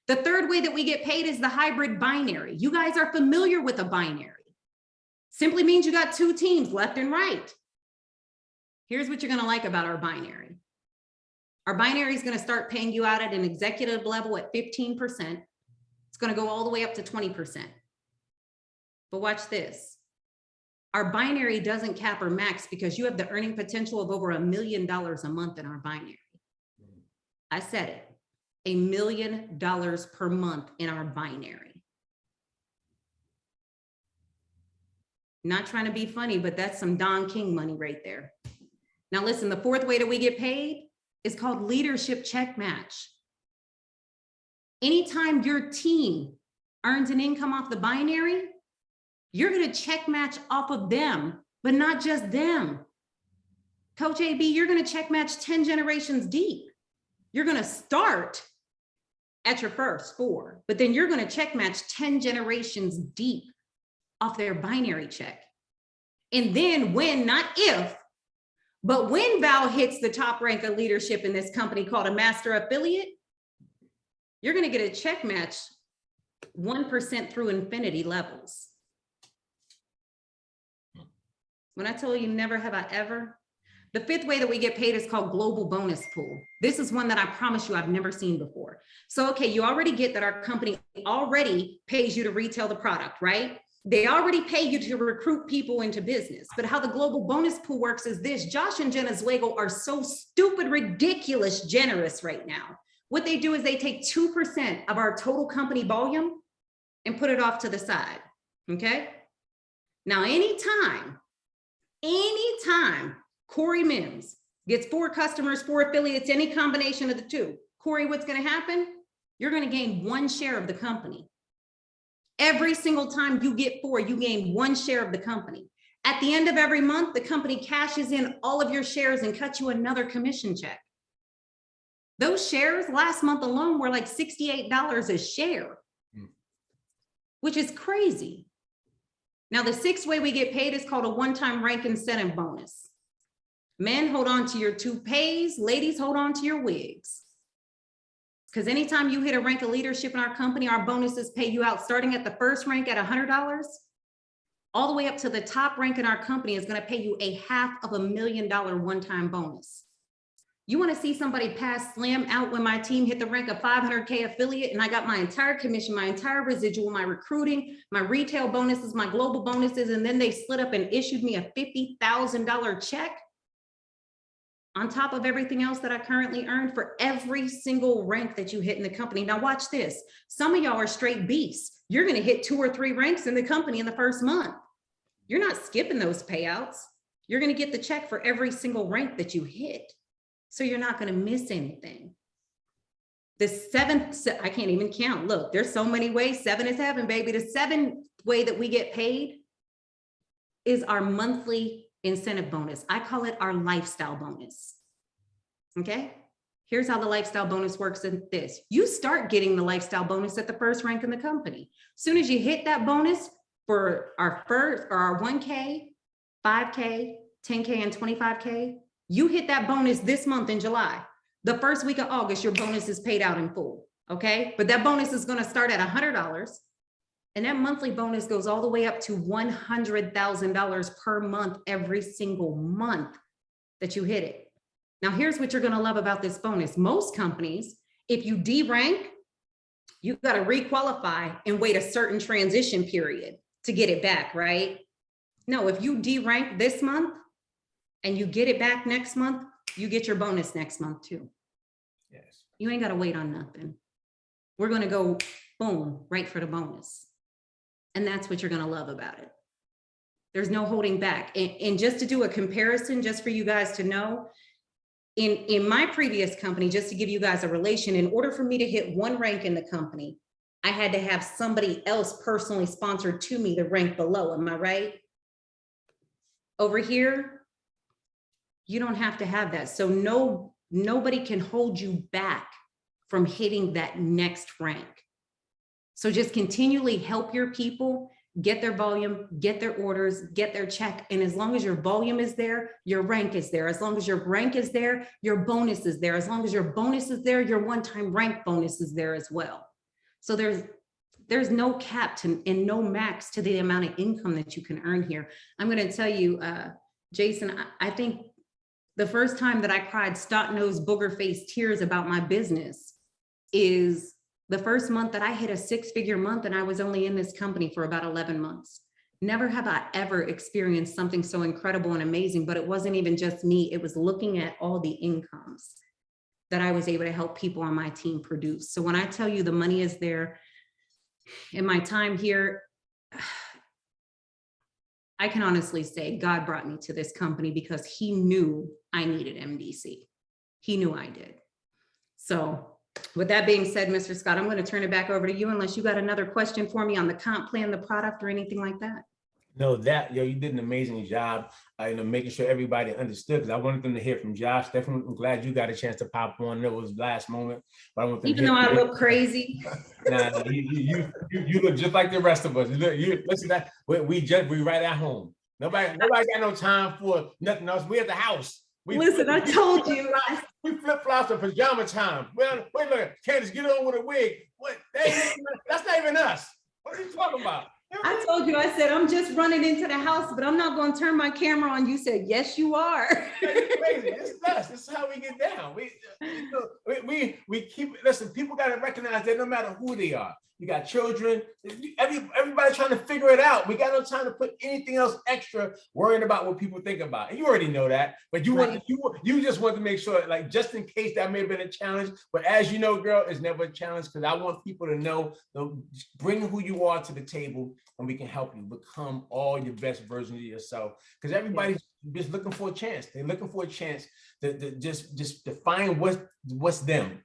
The third way that we get paid is the hybrid binary. You guys are familiar with a binary. Simply means you got 2 teams, left and right. Here's what you're going to like about our binary. Our binary is going to start paying you out at an executive level at 15%. It's going to go all the way up to 20%. But watch this. Our binary doesn't cap or max because you have the earning potential of over $1 million a month in our binary. I said it, $1 million per month in our binary. Not trying to be funny, but that's some Don King money right there. Now listen, the fourth way that we get paid is called leadership check match. Anytime your team earns an income off the binary, you're going to check match off of them, but not just them. Coach AB, you're going to check match 10 generations deep. You're going to start at your first 4, but then you're going to check match 10 generations deep off their binary check. And then when, not if, but when Val hits the top rank of leadership in this company called a master affiliate, you're going to get a check match 1% through infinity levels. When I tell you never have I ever, the fifth way that we get paid is called global bonus pool. This is one that I promise you I've never seen before. So, okay, you already get that our company already pays you to retail the product, right? They already pay you to recruit people into business. But how the global bonus pool works is this: Josh and Jenna's Lego are so stupid, ridiculous, generous right now. What they do is they take 2% of our total company volume and put it off to the side, okay? Now, anytime Corey Mims gets 4 customers, 4 affiliates, any combination of the 2, Corey, what's going to happen? You're going to gain 1 share of the company. Every single time you get 4, you gain 1 share of the company. At the end of every month, the company cashes in all of your shares and cuts you another commission check. Those shares last month alone were like $68 a share, which is crazy. Now, the sixth way we get paid is called a one-time rank incentive bonus. Men, hold on to your toupees. Ladies, hold on to your wigs. Because anytime you hit a rank of leadership in our company, our bonuses pay you out starting at the first rank at $100, all the way up to the top rank in our company is going to pay you a $500,000 one-time bonus. You want to see somebody pass slam out when my team hit the rank of 500K affiliate and I got my entire commission, my entire residual, my recruiting, my retail bonuses, my global bonuses, and then they split up and issued me a $50,000 check on top of everything else that I currently earn for every single rank that you hit in the company. Now watch this. Some of y'all are straight beasts. You're going to hit 2 or 3 ranks in the company in the first month. You're not skipping those payouts. You're going to get the check for every single rank that you hit. So you're not going to miss anything. The seventh, I can't even count. Look, there's so many ways. 7 is heaven, baby. The 7th way that we get paid is our monthly incentive bonus. I call it our lifestyle bonus. Okay. Here's how the lifestyle bonus works in this. You start getting the lifestyle bonus at the first rank in the company. As soon as you hit that bonus for our first or our 1K, 5K, 10K, and 25K, you hit that bonus this month in July. The first week of August, your bonus is paid out in full. Okay. But that bonus is going to start at $100. And that monthly bonus goes all the way up to $100,000 per month, every single month that you hit it. Now, here's what you're going to love about this bonus. Most companies, if you derank, you got to requalify and wait a certain transition period to get it back, right? No, if you derank this month and you get it back next month, you get your bonus next month too. Yes. You ain't got to wait on nothing. We're going to go boom, right for the bonus. And that's what you're going to love about it. There's no holding back. And just to do a comparison, just for you guys to know, in my previous company, just to give you guys a relation, in order for me to hit 1 rank in the company, I had to have somebody else personally sponsored to me the rank below. Am I right? Over here, you don't have to have that. So nobody can hold you back from hitting that next rank. So just continually help your people get their volume, get their orders, get their check. And as long as your volume is there, your rank is there. As long as your rank is there, your bonus is there. As long as your bonus is there, your one-time rank bonus is there as well. So there's no cap to, and no max to the amount of income that you can earn here. I'm going to tell you, Jason, I think the first time that I cried snot-nosed booger-faced tears about my business is the first month that I hit a 6-figure month, and I was only in this company for about 11 months. Never have I ever experienced something so incredible and amazing, but it wasn't even just me. It was looking at all the incomes that I was able to help people on my team produce. So when I tell you the money is there, in my time here, I can honestly say God brought me to this company because he knew I needed MDC. He knew I did. So with that being said, Mr. Scott, I'm going to turn it back over to you unless you got another question for me on the comp plan, the product, or anything like that. No, you did an amazing job, making sure everybody understood, because I wanted them to hear from Josh. Definitely, I'm glad you got a chance to pop on. It was last moment, but I want them even though I look crazy. Nah, you look just like the rest of us. Listen, that we right at home. Nobody got no time for nothing else. We at the house. Listen, I told you. We flip-flops in pajama time. Well, wait a minute, Candace, get on with a wig. What? That's not even us. What are you talking about? I told you, I said, I'm just running into the house, but I'm not going to turn my camera on. You said, yes, you are. It's crazy. It's us. This is how we get down. We keep, listen, people got to recognize that no matter who they are, you got children, everybody trying to figure it out. We got no time to put anything else extra worrying about what people think about. And you already know that, but you just want to make sure, like, just in case that may have been a challenge. But as you know, girl, it's never a challenge, because I want people to know, bring who you are to the table, and we can help you become all your best version of yourself. Because everybody's just looking for a chance. They're looking for a chance to just define what's them.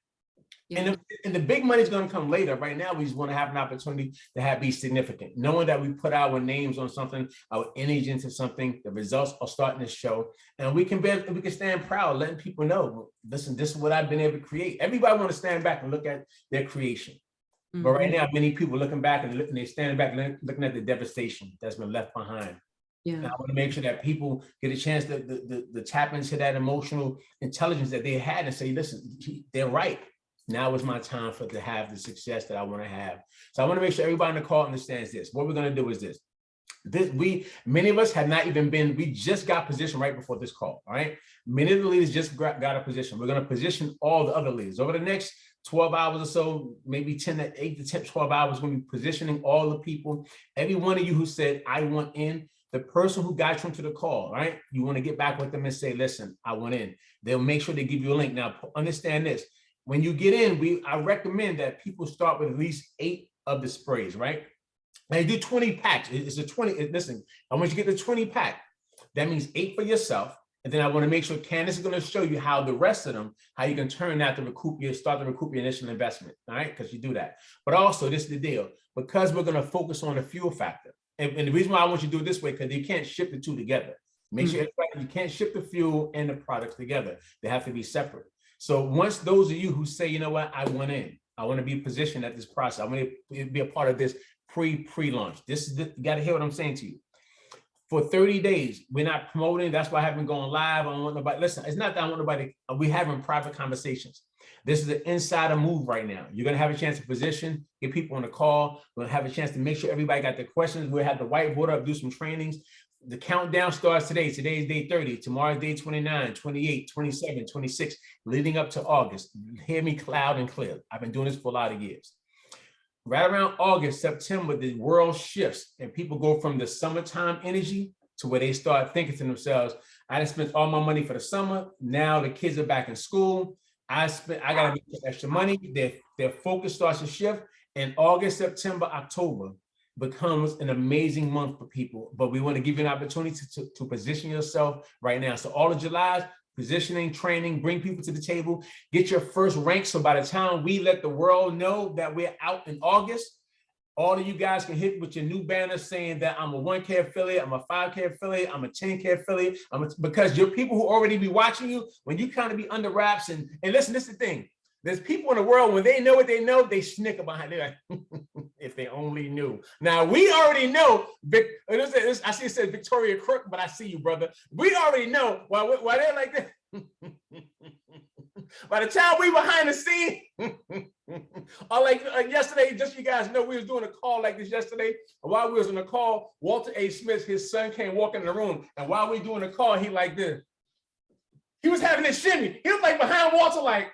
Yeah. And the big money is going to come later. Right now, we just want to have an opportunity to be significant, knowing that we put our names on something, our energy into something. The results are starting to show, and we can stand proud, letting people know. Listen, this is what I've been able to create. Everybody want to stand back and look at their creation, but right now, many people looking back and they're standing back, looking at the devastation that's been left behind. Yeah. And I want to make sure that people get a chance to tap into that emotional intelligence that they had and say, listen, they're right. Now is my time to have the success that I want to have. So I want to make sure everybody on the call understands this. What we're going to do is this. Many of us have not even we just got positioned right before this call. All right. Many of the leaders just got a position. We're going to position all the other leaders over the next 12 hours or so, maybe 8 to 10, 12 hours. We're going to be positioning all the people. Every one of you who said, I want in, the person who got you into the call, right? You want to get back with them and say, listen, I want in. They'll make sure they give you a link. Now, understand this. When you get in, I recommend that people start with at least 8 of the sprays, right? And you do 20 packs. It's a 20. Listen, I want you to get the 20 pack. That means 8 for yourself. And then I want to make sure Candace is going to show you how the rest of them, how you can turn that to start to recoup your initial investment, all right? Because you do that. But also, this is the deal. Because we're going to focus on the fuel factor. And the reason why I want you to do it this way, because you can't ship the two together. Make sure you can't ship the fuel and the products together. They have to be separate. So once those of you who say, you know what, I want in, I want to be positioned at this process, I want to be a part of this pre-launch. You got to hear what I'm saying to you. For 30 days, we're not promoting. That's why I haven't gone live. I don't want nobody. Listen, it's not that I want nobody. We're having private conversations. This is an insider move right now. You're going to have a chance to position, get people on the call. We're going to have a chance to make sure everybody got their questions. We'll have the whiteboard up, do some trainings. The countdown starts today. Today is day 30. Tomorrow is day 29, 28, 27, 26, leading up to August. Hear me loud and clear. I've been doing this for a lot of years. Right around August, September, the world shifts and people go from the summertime energy to where they start thinking to themselves, I done spent all my money for the summer. Now the kids are back in school. I got to make extra money. Their focus starts to shift. And August, September, October becomes an amazing month for people. But we want to give you an opportunity to position yourself right now. So all of July, positioning, training, bring people to the table, get your first rank. So by the time we let the world know that we're out in August, all of you guys can hit with your new banner saying that I'm a 1K affiliate, I'm a 5K affiliate, I'm a 10K affiliate. Because your people who already be watching you, when you kind of be under wraps and listen, this is the thing. There's people in the world, when they know what they know, they snicker behind it. Like, if they only knew. Now, we already know, I see it says Victoria Crook, but I see you, brother. We already know why they're like this. By the time we behind the scene, or like yesterday, just so you guys know, we was doing a call like this yesterday. And while we was on the call, Walter A. Smith, his son, came walking in the room. And while we doing the call, he like this. He was having this shimmy. He was like behind Walter, like,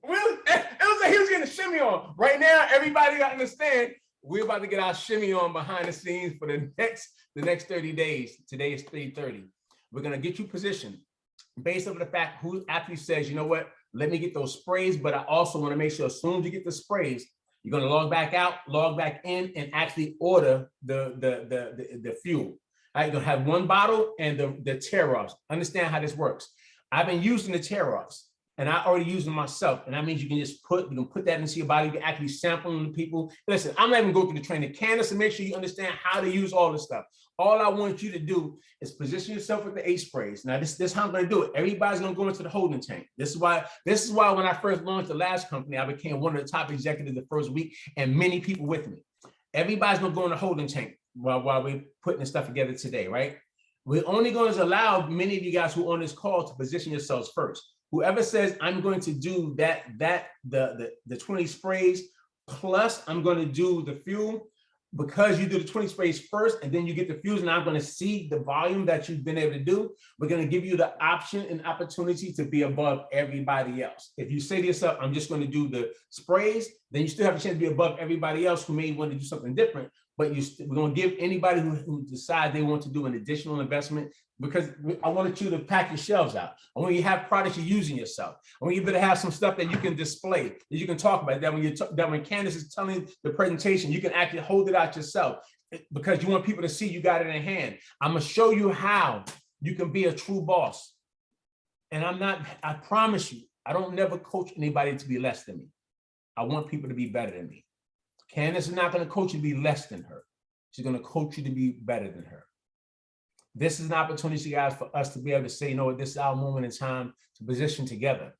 really? It was like he was getting a shimmy on. Right now, everybody got to understand, we're about to get our shimmy on behind the scenes for the next 30 days. Today is 3:30. We're going to get you positioned based on the fact who actually says, you know what, let me get those sprays, but I also want to make sure as soon as you get the sprays, you're going to log back out, log back in, and actually order the fuel. All right, you're going to have one bottle and the tear-offs. Understand how this works. I've been using the tear-offs, and I already use them myself, and that means you can put that into your body. You can actually sample them to people. Listen, I'm not even going through the training. Candace, to make sure you understand how to use all this stuff. All I want you to do is position yourself with the 8 sprays. Now, this is how I'm going to do it. Everybody's going to go into the holding tank. This is why when I first launched the last company, I became one of the top executives the first week, and many people with me. Everybody's going to go in the holding tank while we're putting this stuff together today, right? We're only going to allow many of you guys who are on this call to position yourselves first. Whoever says I'm going to do the 20 sprays plus I'm going to do the fuel, because you do the 20 sprays first and then you get the fuels, and I'm going to see the volume that you've been able to do. We're going to give you the option and opportunity to be above everybody else. If you say to yourself, I'm just going to do the sprays, then you still have a chance to be above everybody else who may want to do something different. But we're going to give anybody who decides they want to do an additional investment, because I wanted you to pack your shelves out. I want you to have products you're using yourself. I want you to have some stuff that you can display, that you can talk about, that when Candace is telling the presentation, you can actually hold it out yourself, because you want people to see you got it in hand. I'm going to show you how you can be a true boss. And I promise you, I don't never coach anybody to be less than me. I want people to be better than me. Candace is not going to coach you to be less than her. She's going to coach you to be better than her. This is an opportunity, guys, for us to be able to say, you know what, this is our moment in time to position together.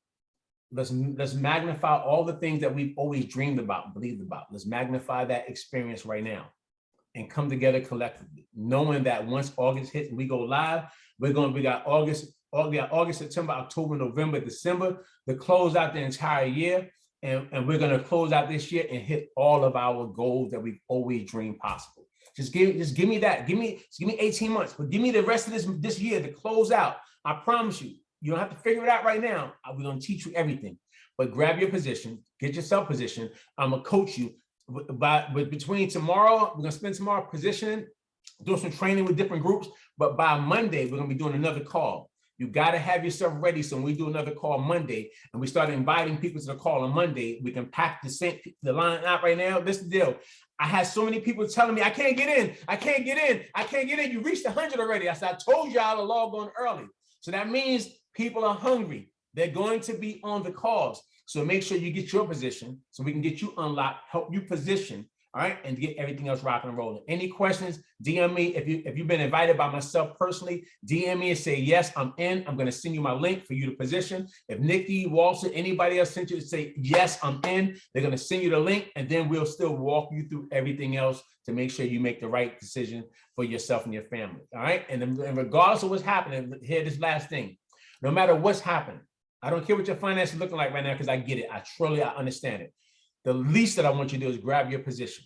Let's magnify all the things that we've always dreamed about, believed about. Let's magnify that experience right now and come together collectively, knowing that once August hits and we go live, we got August, September, October, November, December to close out the entire year. And we're going to close out this year and hit all of our goals that we've always dreamed possible. Just give me that. Give me 18 months, but give me the rest of this year to close out. I promise you, you don't have to figure it out right now. We're going to teach you everything, but grab your position, get yourself positioned. I'm going to coach you. But between tomorrow, we're going to spend tomorrow positioning, doing some training with different groups. But by Monday, we're going to be doing another call. You got to have yourself ready. So when we do another call Monday and we start inviting people to the call on Monday, we can pack the line out right now. This is the deal. I had so many people telling me, I can't get in. I can't get in. I can't get in. You reached 100 already. I said, I told y'all to log on early. So that means people are hungry. They're going to be on the calls. So make sure you get your position so we can get you unlocked, help you position, all right, and get everything else rocking and rolling. Any questions, DM me. If you've been invited by myself personally, DM me and say, yes, I'm in. I'm going to send you my link for you to position. If Nikki, Walter, anybody else sent you to say, yes, I'm in, they're going to send you the link, and then we'll still walk you through everything else to make sure you make the right decision for yourself and your family, all right? And then regardless of what's happening, here, this last thing, no matter what's happening, I don't care what your finances looking like right now, because I get it. I understand it. The least that I want you to do is grab your position.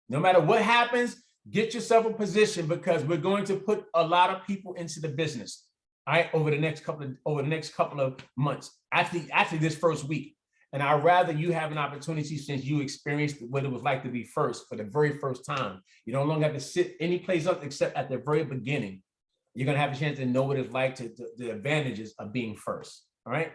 No matter what happens, get yourself a position, because we're going to put a lot of people into the business, all right, over the next couple of months, actually this first week. And I'd rather you have an opportunity, since you experienced what it was like to be first for the very first time. You no longer have to sit any place else except at the very beginning. You're going to have a chance to know what it's like the advantages of being first. All right,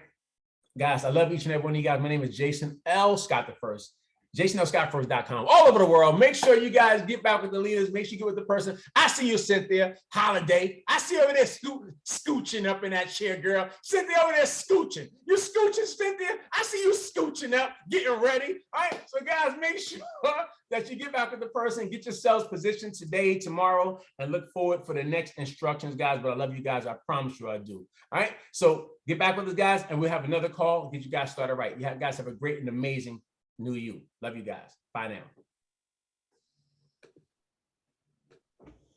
guys, I love each and every one of you guys. My name is Jason L. Scott the First. JasonLScottFirst.com, all over the world. Make sure you guys get back with the leaders. Make sure you get with the person. I see you, Cynthia Holiday. I see you over there scooching up in that chair, girl. Cynthia over there scooching. You scooching, Cynthia? I see you scooching up, getting ready. All right, so guys, make sure that you get back with the person, get yourselves positioned today, tomorrow, and look forward for the next instructions, guys. But I love you guys. I promise you I do. All right, so get back with us, guys, and we'll have another call and get you guys started right. You guys have a great and amazing New you. Love you guys. Bye now.